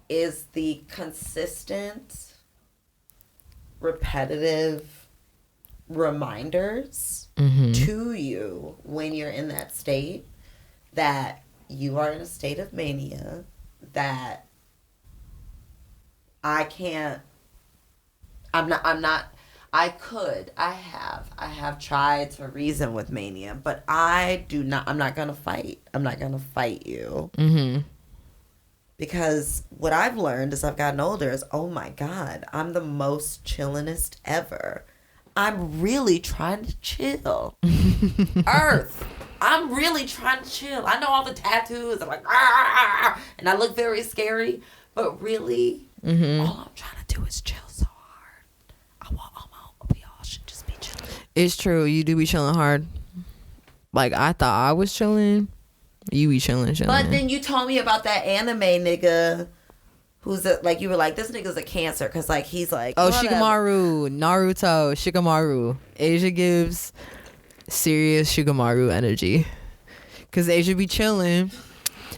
is the consistent, repetitive reminders to you when you're in that state that you are in a state of mania, that I have tried to reason with mania, but I'm not going to fight. I'm not going to fight you. Mm-hmm. Because what I've learned as I've gotten older is, oh my God, I'm the most chillinest ever. I'm really trying to chill. Earth. I'm really trying to chill. I know all the tattoos. I'm like, and I look very scary, but really, all I'm trying to do is chill so hard. We all should just be chilling. It's true. You do be chilling hard. Like, I thought I was chilling. You be chilling. But then you told me about that anime nigga who's like, you were like, this nigga's a Cancer, because like he's like, oh, whatever. Shikamaru, Naruto, Shikamaru. Asia gives serious Shikamaru energy, because Asia be chilling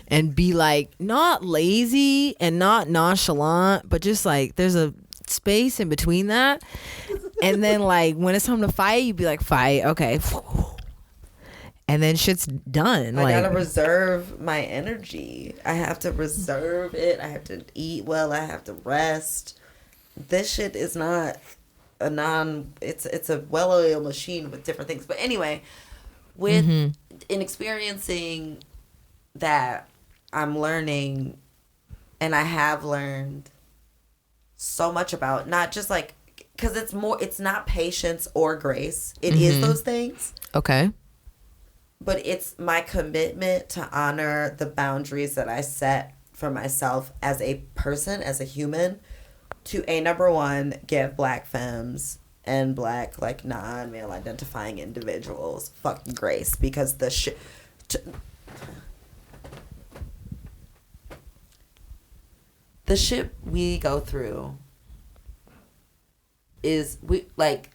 and be like, not lazy and not nonchalant, but just like there's a space in between that. And then like when it's time to fight, you be like, fight, okay. And then shit's done. I like, gotta reserve my energy. I have to reserve it. I have to eat well. I have to rest. This shit is not it's a well-oiled machine with different things. But anyway, with in experiencing that, I'm learning, and I have learned so much about not just like, because it's not patience or grace. It is those things. Okay. But it's my commitment to honor the boundaries that I set for myself as a person, as a human, to number one, give Black femmes and Black, like, non-male identifying individuals fucking grace, because the shit we go through is, we like,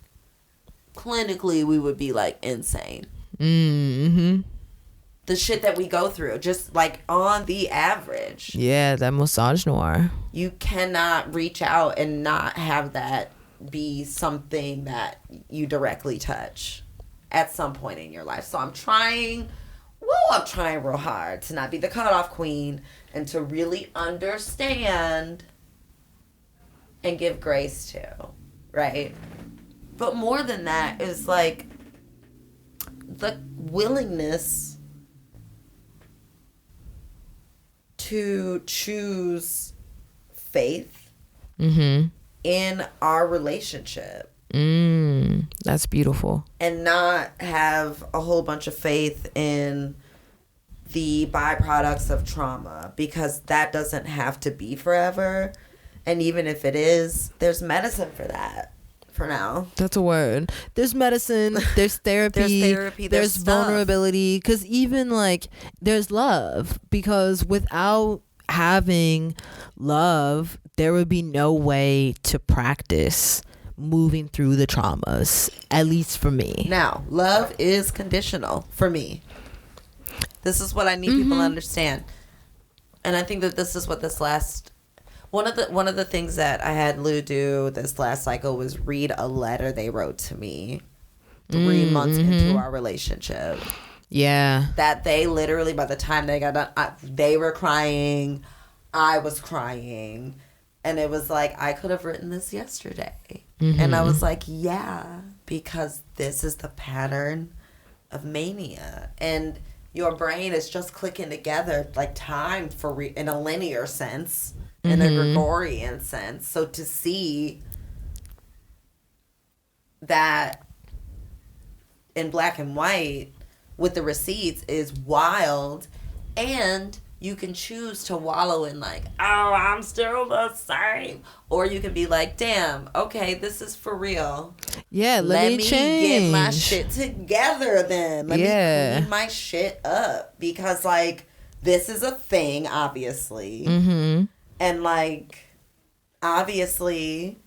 clinically we would be like insane. The shit that we go through, just like on the average. Yeah, that misogynoir. You cannot reach out and not have that be something that you directly touch at some point in your life. So I'm trying real hard to not be the cutoff queen and to really understand and give grace to, right? But more than that is like the willingness to choose faith in our relationship. That's beautiful. And not have a whole bunch of faith in the byproducts of trauma, because that doesn't have to be forever. And even if it is, there's medicine for that for now. That's a word. There's medicine, there's therapy, there's vulnerability, because even like there's love, because without having love, there would be no way to practice moving through the traumas, at least for me. Now, love is conditional for me. This is what I need people to understand. And I think that this is what this last one of the things that I had Lou do this last cycle was read a letter they wrote to me 3 months into our relationship. Yeah. That they literally, by the time they got done, they were crying, I was crying, and it was like, I could have written this yesterday. And I was like, yeah, because this is the pattern of mania, and your brain is just clicking together like time for in a linear sense, in a Gregorian sense. So to see that in black and white with the receipts is wild. And you can choose to wallow in like, oh, I'm still the same. Or you can be like, damn, okay, this is for real. Yeah, let me change. Get my shit together then. Let me clean my shit up. Because, like, this is a thing, obviously. And, like, obviously,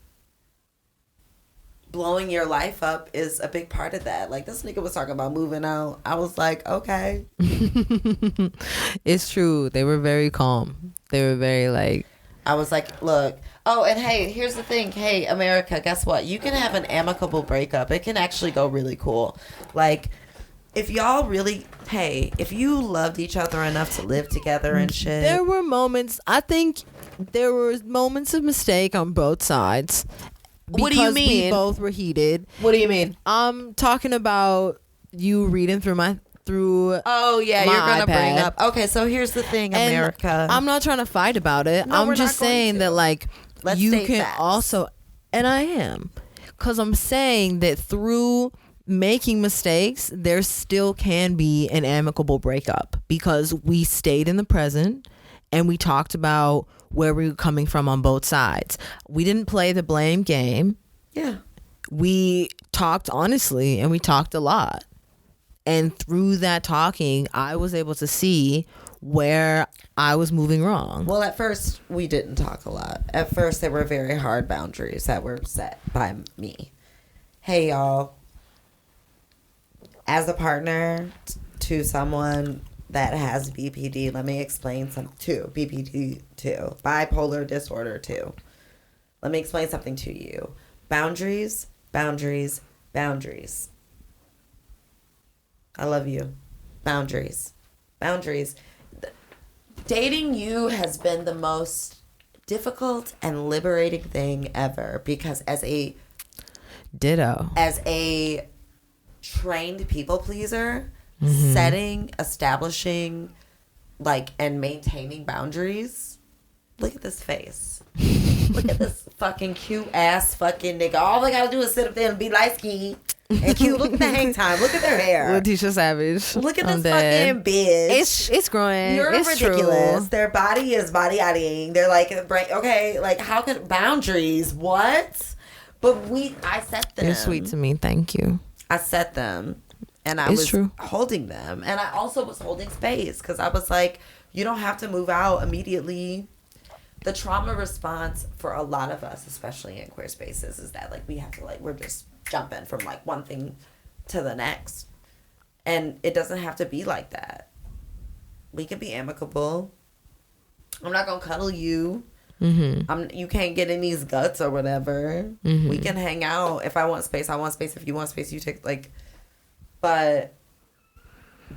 blowing your life up is a big part of that. Like, this nigga was talking about moving out. I was like, okay. It's true. They were very calm. They were very, like... I was like, look. Oh, and hey, here's the thing. Hey, America, guess what? You can have an amicable breakup. It can actually go really cool. Like, if y'all really... Hey, if you loved each other enough to live together and shit... There were moments... I think there were moments of mistake on both sides. What do you mean? We both were heated. What do you mean? I'm talking about you reading through my... Oh yeah, you're gonna bring up. Okay, so here's the thing, and America. I'm not trying to fight about it. No, I'm just saying that, like, you can also, and I am, because I'm saying that through making mistakes, there still can be an amicable breakup, because we stayed in the present and we talked about where we were coming from on both sides. We didn't play the blame game. Yeah. We talked honestly, and we talked a lot. And through that talking, I was able to see where I was moving wrong. Well, at first, we didn't talk a lot. At first, there were very hard boundaries that were set by me. Hey, y'all. As a partner to someone that has BPD, let me explain something too. BPD too. Bipolar disorder too. Let me explain something to you. Boundaries, boundaries, boundaries. I love you. Boundaries. Boundaries. Dating you has been the most difficult and liberating thing ever, because as a ditto, as a trained people pleaser, setting, establishing, like, and maintaining boundaries. Look at this face. Look at this fucking cute ass fucking nigga. All they gotta do is sit up there and be light skinned and cute. Look at the hang time. Look at their hair. Letitia Savage. Look at I'm this dead. fucking bitch. It's growing. You're it's ridiculous. True. Their body is body-eyeing. They're like, okay, like, how can boundaries? What? But I set them. You're sweet to me. Thank you. I set them, and I It's was true. holding them, and I also was holding space because I was like, you don't have to move out immediately. The trauma response for a lot of us, especially in queer spaces, is that like we have to we're just jumping from like one thing to the next, and it doesn't have to be like that. We can be amicable. I'm not gonna cuddle you. You can't get in these guts or whatever. We can hang out. If I want space, I want space. If you want space, you take but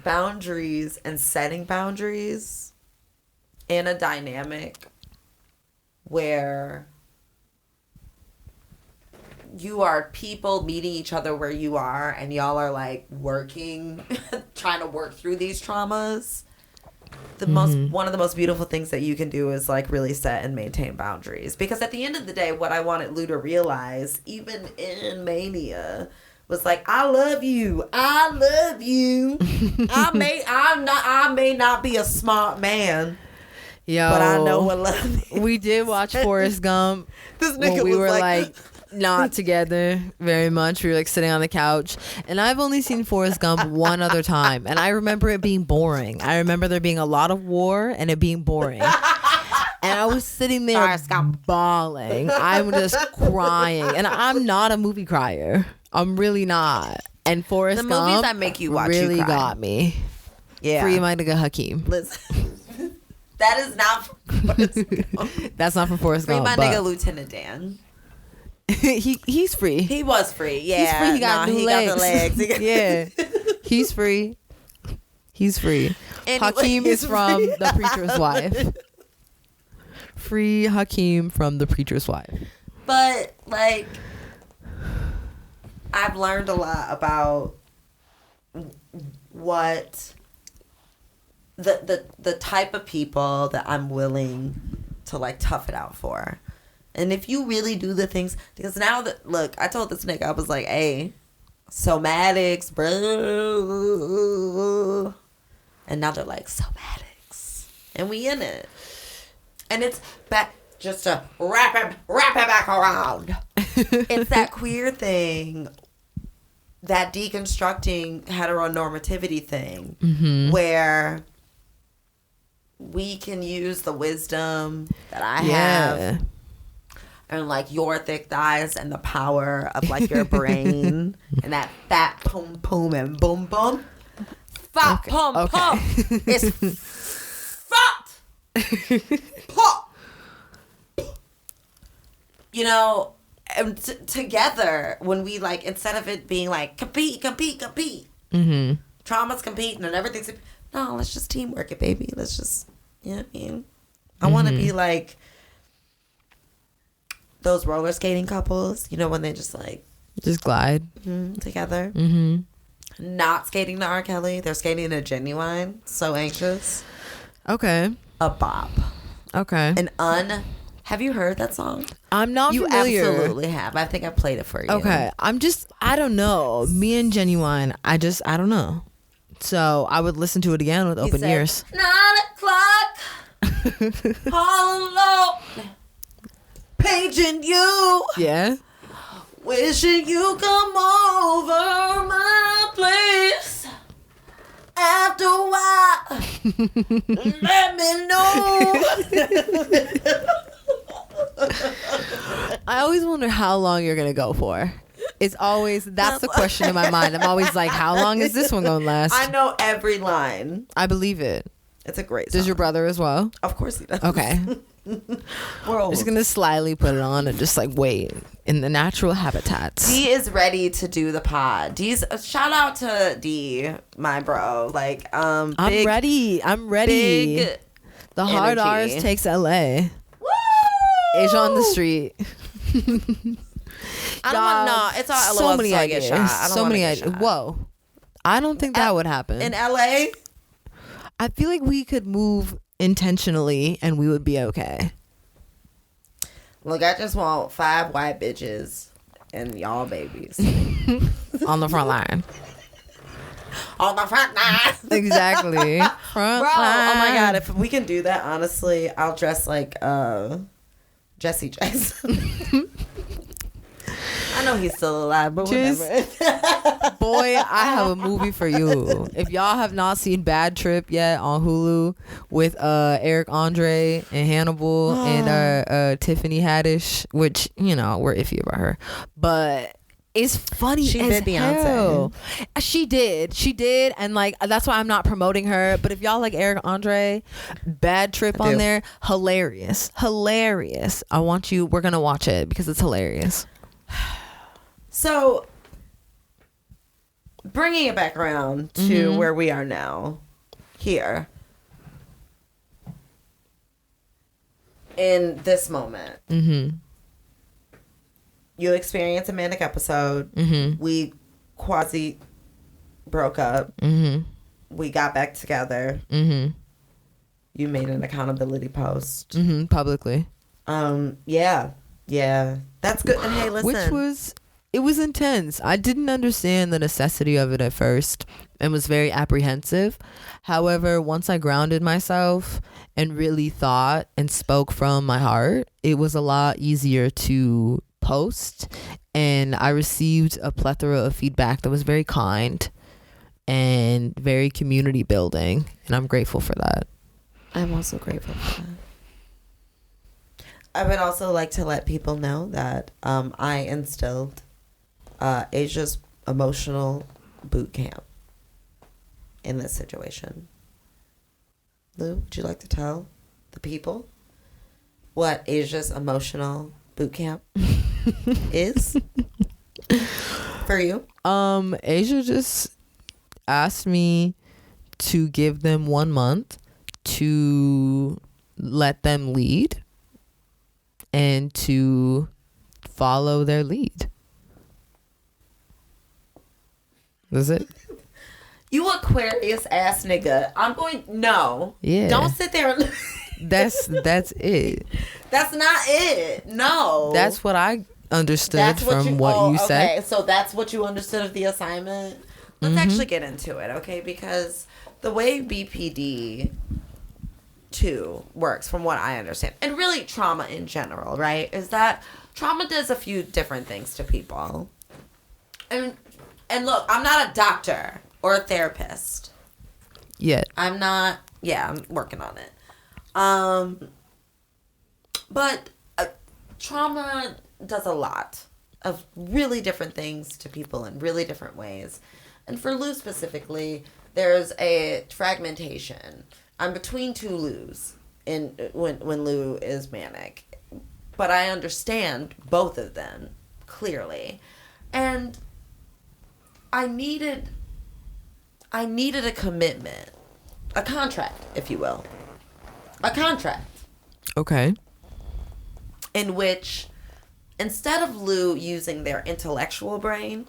boundaries and setting boundaries in a dynamic where you are people meeting each other where you are and y'all are like working, trying to work through these traumas. One of the most beautiful things that you can do is like really set and maintain boundaries, because at the end of the day, what I wanted Lou to realize, even in Mania, was like, I love you. I may not be a smart man, Yo, but I know what love is. We did watch Forrest Gump. This nigga when we was were like not together very much. We were like sitting on the couch, and I've only seen Forrest Gump one other time, and I remember it being boring. I remember there being a lot of war and it being boring. And I was sitting there bawling. I'm just crying, and I'm not a movie crier. I'm really not. And Forrest The Gump movies that make you watch really you cry. got me. Yeah. Free my nigga Hakeem. Listen, that is not for Forrest Gump. That's not for Forrest Free Gump. my but nigga Lieutenant Dan. he's free. He was free. Yeah. He's free. He got new legs. Got the legs. He got Yeah. He's free. He's free. Anyway, Hakeem is he's from free. The Preacher's Wife. Free Hakeem from The Preacher's Wife. But like, I've learned a lot about what the type of people that I'm willing to like tough it out for. And if you really do the things, because now that, look, I told this nigga, I was like, hey, somatics, bro. And now they're like, somatics. And we in it. And it's back, just to wrap it back around. It's that queer thing, that deconstructing heteronormativity thing, where we can use the wisdom that I have, and like your thick thighs and the power of like your brain and that fat pum pum and boom boom. Fat pum pum. It's fat pop. You know, and together, when we like, instead of it being like compete, trauma's competing and everything's, no, let's just teamwork it, baby. Let's just, you know what I mean? I want to be like those roller skating couples, you know, when they just like just glide together, not skating to R. Kelly, they're skating to Genuine. So anxious. Okay. A bop. Okay. Have you heard that song? I'm not You familiar. absolutely have. I think I played it for you. Okay. I don't know. Me and Genuine, I don't know. So I would listen to it again with open ears. 9 o'clock, all alone, paging you, Yeah. wishing you come over my place. After a while, let me know. I always wonder how long you're going to go for. That's the question in my mind. I'm always like, how long is this one going to last? I know every line. I believe it. It's a great song. Does your brother as well? Of course he does. Okay. We're I'm old. just going to slyly put it on and just like wait in the natural habitats. D is ready to do the pod. Shout out to D, my bro. Like, I'm ready. Big The hard energy. R's takes LA. Woo! Asia on the street. I don't want, no, it's all so LOL many so I get ideas. shot. I don't So wanna many get ideas. shot. Whoa. I don't think that would happen. In LA? I feel like we could move intentionally and we would be okay. Look, I just want 5 white bitches and y'all babies. On the front line. On the front line. Exactly. Front Bro, line. oh my God. If we can do that, honestly, I'll dress like Jesse Jackson. I know he's still alive, but whatever. Boy, I have a movie for you. If y'all have not seen Bad Trip yet on Hulu with Eric Andre and Hannibal and Tiffany Haddish, which, you know, we're iffy about her, but it's funny. She as did hell. Beyonce. She did, and like that's why I'm not promoting her. But if y'all like Eric Andre, Bad Trip on there, hilarious. I want you. We're gonna watch it because it's hilarious. So, bringing it back around to where we are now, here, in this moment, you experience a manic episode. We quasi broke up. We got back together. You made an accountability post. Publicly. Yeah, that's good. And hey, listen, it was intense. I didn't understand the necessity of it at first and was very apprehensive. However, once I grounded myself and really thought and spoke from my heart, it was a lot easier to post, and I received a plethora of feedback that was very kind and very community building, and I'm grateful for that. I'm also grateful for that. I would also like to let people know that I instilled Asia's emotional boot camp in this situation. Lou, would you like to tell the people what Asia's emotional boot camp is for you? Asia just asked me to give them 1 month to let them lead and to follow their lead. That's it. You Aquarius ass nigga. No. Yeah. Don't sit there and... That's it. That's not it. No. That's what I understood from what you said. Okay, so that's what you understood of the assignment? Let's actually get into it, okay? Because the way BPD 2 works, from what I understand, and really trauma in general, right, is that trauma does a few different things to people. And look, I'm not a doctor or a therapist. Yet. I'm not. Yeah, I'm working on it. But trauma does a lot of really different things to people in really different ways. And for Lou specifically, there's a fragmentation. I'm between two Lou's when Lou is manic. But I understand both of them clearly. And I needed a commitment, a contract, if you will. A contract. Okay. In which, instead of Lou using their intellectual brain,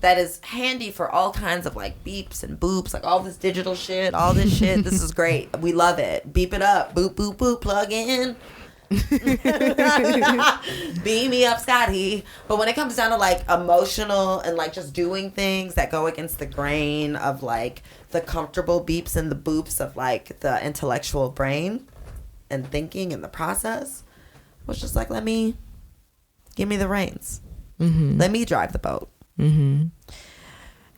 that is handy for all kinds of like beeps and boops, like all this digital shit, all this shit. This is great. We love it. Beep it up. Boop, boop, boop. Plug in. Beam me up, Scotty. But when it comes down to like emotional and like just doing things that go against the grain of like the comfortable beeps and the boops of like the intellectual brain and thinking and the process, was just like, give me the reins. Let me drive the boat. And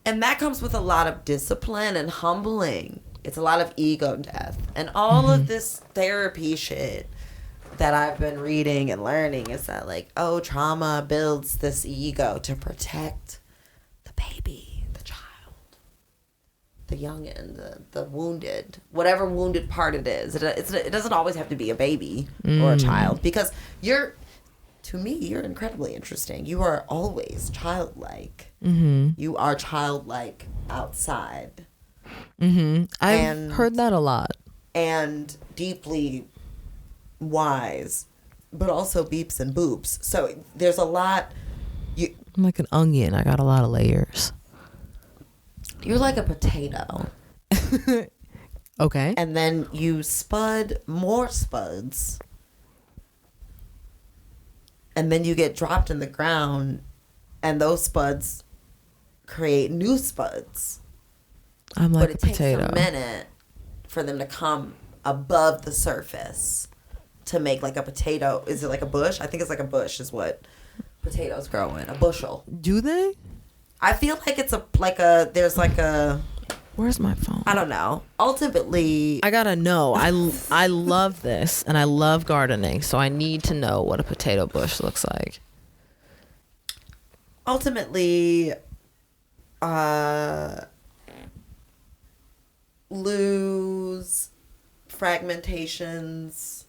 that comes with a lot of discipline and humbling. It's a lot of ego death. And all of this therapy shit that I've been reading and learning is that like, oh, trauma builds this ego to protect the baby, the child, the youngin', the wounded, whatever wounded part it is. It doesn't always have to be a baby or a child, because to me, you're incredibly interesting. You are always childlike. You are childlike outside. I've heard that a lot. And deeply wise, but also beeps and boops. So there's a lot. I'm like an onion. I got a lot of layers. You're like a potato. Okay. And then you spud more spuds. And then you get dropped in the ground, and those spuds create new spuds. I'm like But it a potato. takes a minute for them to come above the surface to make like a potato. Is it like a bush? I think it's like a bush is what potatoes grow in. A bushel. Do they? I feel like it's there's like a, Where's my phone? I don't know. Ultimately, I gotta know. I love this and I love gardening, so I need to know what a potato bush looks like. ultimately, lose fragmentations.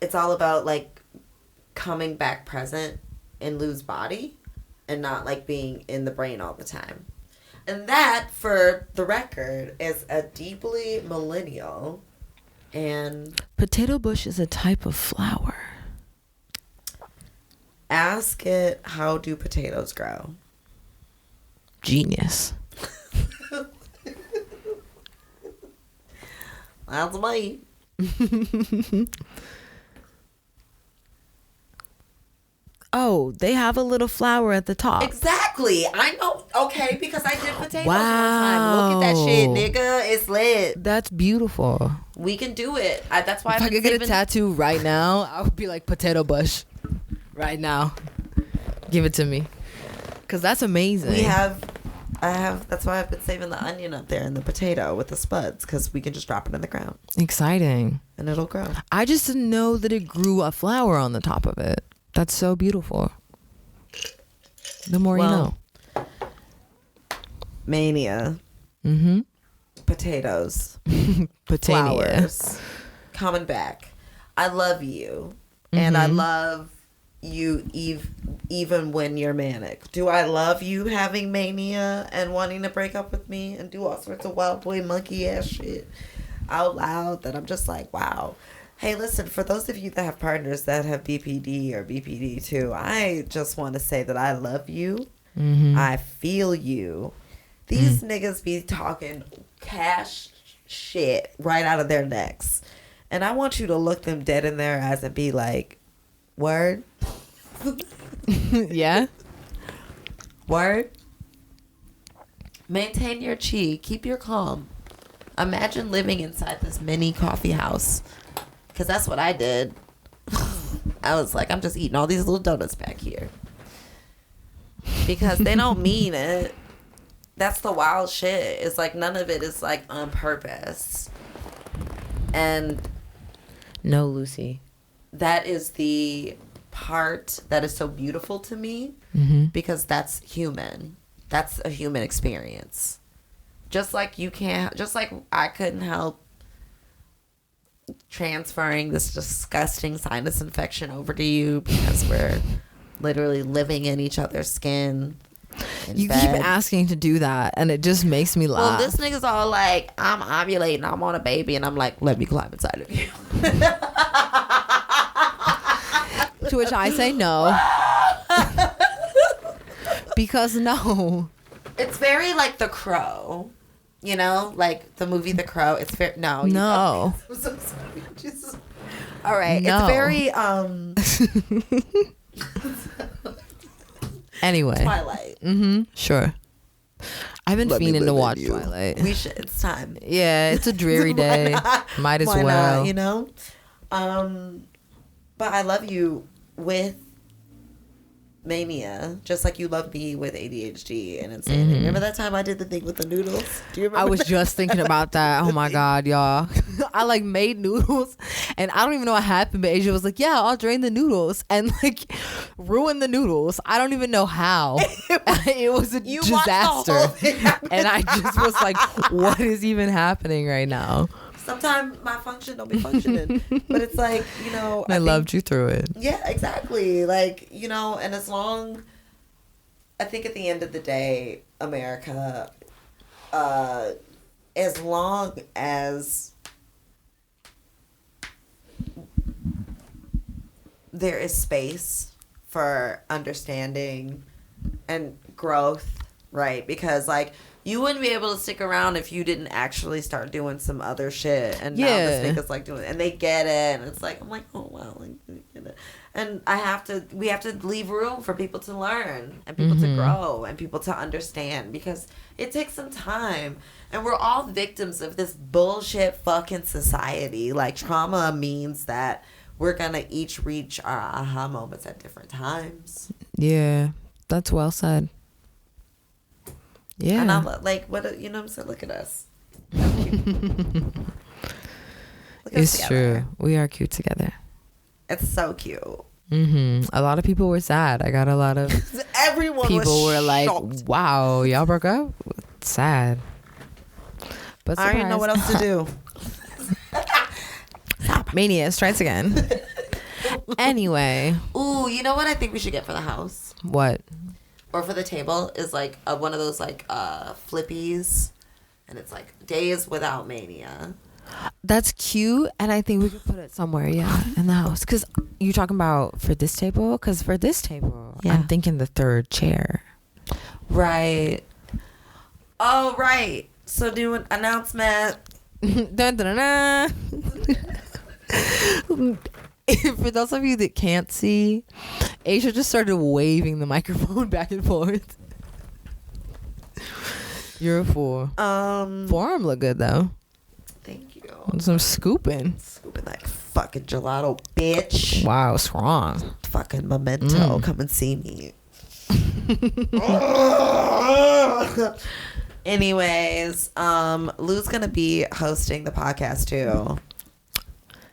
It's all about like coming back present in Lou's body and not like being in the brain all the time. And that, for the record, is a deeply millennial and Potato bush is a type of flower. ask it, how do potatoes grow? Genius. That's me. Oh, they have a little flower at the top. Exactly. I know. Okay, because I did potatoes Wow. one time. Look at that shit, nigga. It's lit. That's beautiful. We can do it. That's why If I could get a tattoo right now, I would be like potato bush. Right now. Give it to me. Because that's amazing. That's why I've been saving the onion up there and the potato with the spuds, because we can just drop it in the ground Exciting. and it'll grow. I just didn't know that it grew a flower on the top of it. That's so beautiful. The more you know. Mania. Mm-hmm. Potatoes. Potatoes. Flowers. Coming back. I love you. And I love you even when you're manic. Do I love you having mania and wanting to break up with me and do all sorts of wild boy monkey ass shit out loud that I'm just like, wow. Hey, listen, for those of you that have partners that have BPD or BPD too, I just want to say that I love you. I feel you. These niggas be talking cash shit right out of their necks. And I want you to look them dead in their eyes and be like, word? Yeah? Word? Maintain your chi. Keep your calm. Imagine living inside this mini coffee house. Because that's what I did. I was like, I'm just eating all these little donuts back here. Because they don't mean it. That's the wild shit. It's like none of it is like on purpose. And No, Lucy. that is the part that is so beautiful to me, because that's human. That's a human experience. Just like I couldn't help transferring this disgusting sinus infection over to you because we're literally living in each other's skin. You keep asking to do that, and it just makes me laugh. Well, this nigga's all like, I'm ovulating, I'm on a baby, and I'm like, let me climb inside of you. To which I say no. Because no. It's very like The Crow. You know, like the movie The Crow. It's very no. No. I'm so sorry. Jesus. All right. No. It's very Anyway. Twilight. Sure. I've been fiending to watch Twilight. We should. It's time. Yeah, it's a dreary day. Might as Why well. not, you know. But I love you with mania, just like you love me with ADHD and insanity. Remember that time I did the thing with the noodles? Do you remember? I was just thinking about that. Oh my God, y'all. I like made noodles and I don't even know what happened, but Asia was like, yeah, I'll drain the noodles and like ruin the noodles. I don't even know how. It was a disaster. And I just was like, what is even happening right now? Sometimes my function don't be functioning, but it's like, you know, I loved you through it. Yeah, exactly. Like, you know, and I think at the end of the day, America, as long as there is space for understanding and growth, right? Because like you wouldn't be able to stick around if you didn't actually start doing some other shit. And now this nigga's like doing it, and they get it, and it's like I'm like, oh wow, like they get it. And we have to leave room for people to learn and people to grow and people to understand, because it takes some time, and we're all victims of this bullshit fucking society. Like trauma means that we're gonna each reach our aha moments at different times. Yeah, that's well said. Yeah. And I'm like, what, you know what I'm saying? Look at us. It's true. We are cute together. It's so cute. A lot of people were sad. I got a lot of Everyone people was were like, shocked. wow, y'all broke up? Sad. But I didn't know what else to do. Mania strikes again. Anyway. Ooh, you know what I think we should get for the house? What? Or for the table is like one of those like flippies. And it's like days without mania. That's cute, and I think we could put it somewhere, in the house. Because you talking about for this table? Because for this table, I'm thinking the third chair. Right. Oh, right. So do an announcement. Dun, dun, dun, dun. For those of you that can't see, Aisha just started waving the microphone back and forth. You're a fool. Forearm look good though. Thank you. Some scooping. Scooping that fucking gelato, bitch. Wow, strong. Fucking memento. Come and see me. Anyways, Lou's gonna be hosting the podcast too.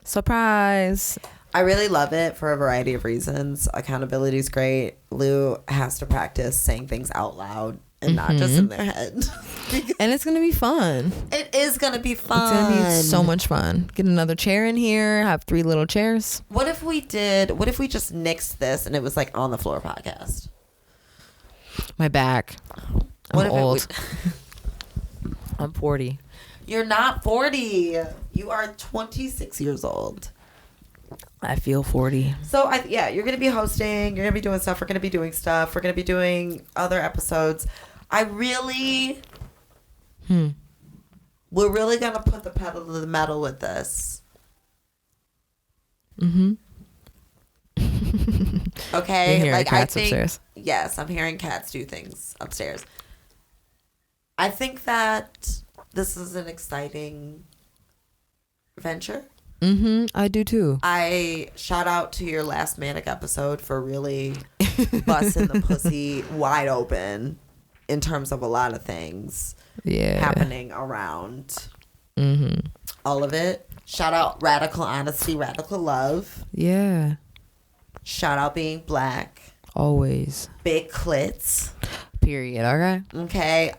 Surprise. I really love it for a variety of reasons. Accountability is great. Lou has to practice saying things out loud and not just in their head. And it's gonna be fun. It is gonna be fun. It's gonna be so much fun. Get another chair in here. Have 3 little chairs. What if we just nixed this and it was like on the floor podcast? My back. What I'm if old. I'm 40. You're not 40. You are 26 years old. I feel 40. So you're gonna be hosting. You're gonna be doing stuff. We're gonna be doing stuff. We're gonna be doing other episodes. I really, we're really gonna put the pedal to the metal with this. Okay, You're hearing like cats I think upstairs. yes, I'm hearing cats do things upstairs. I think that this is an exciting venture. I do too. I shout out to your last Manic episode for really busting the pussy wide open in terms of a lot of things happening around all of it. Shout out radical honesty, radical love. Yeah. Shout out being black. Always. Big clits. Period. Okay. Okay.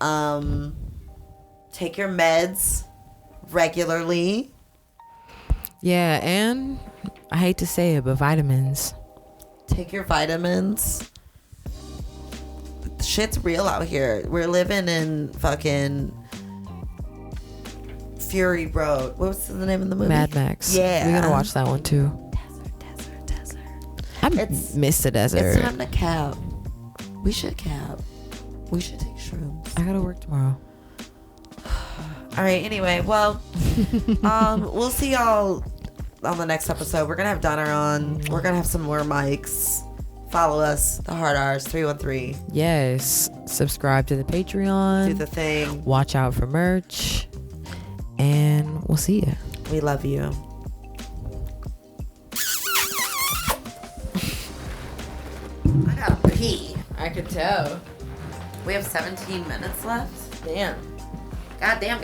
Take your meds regularly. Yeah, and I hate to say it, but vitamins. Take your vitamins. Shit's real out here. We're living in fucking Fury Road. What's the name of the movie? Mad Max. Yeah. We're gonna watch that one too. Desert. I miss the desert. It's time to cab. We should cab. We should take shrooms. I gotta work tomorrow. All right. Anyway, well, we'll see y'all on the next episode. We're gonna have Donner on. We're gonna have some more mics. Follow us, the Hard R's 313. Yes. Subscribe to the Patreon. Do the thing. Watch out for merch. And we'll see you. We love you. I gotta pee. I could tell. We have 17 minutes left. Damn. Goddamn.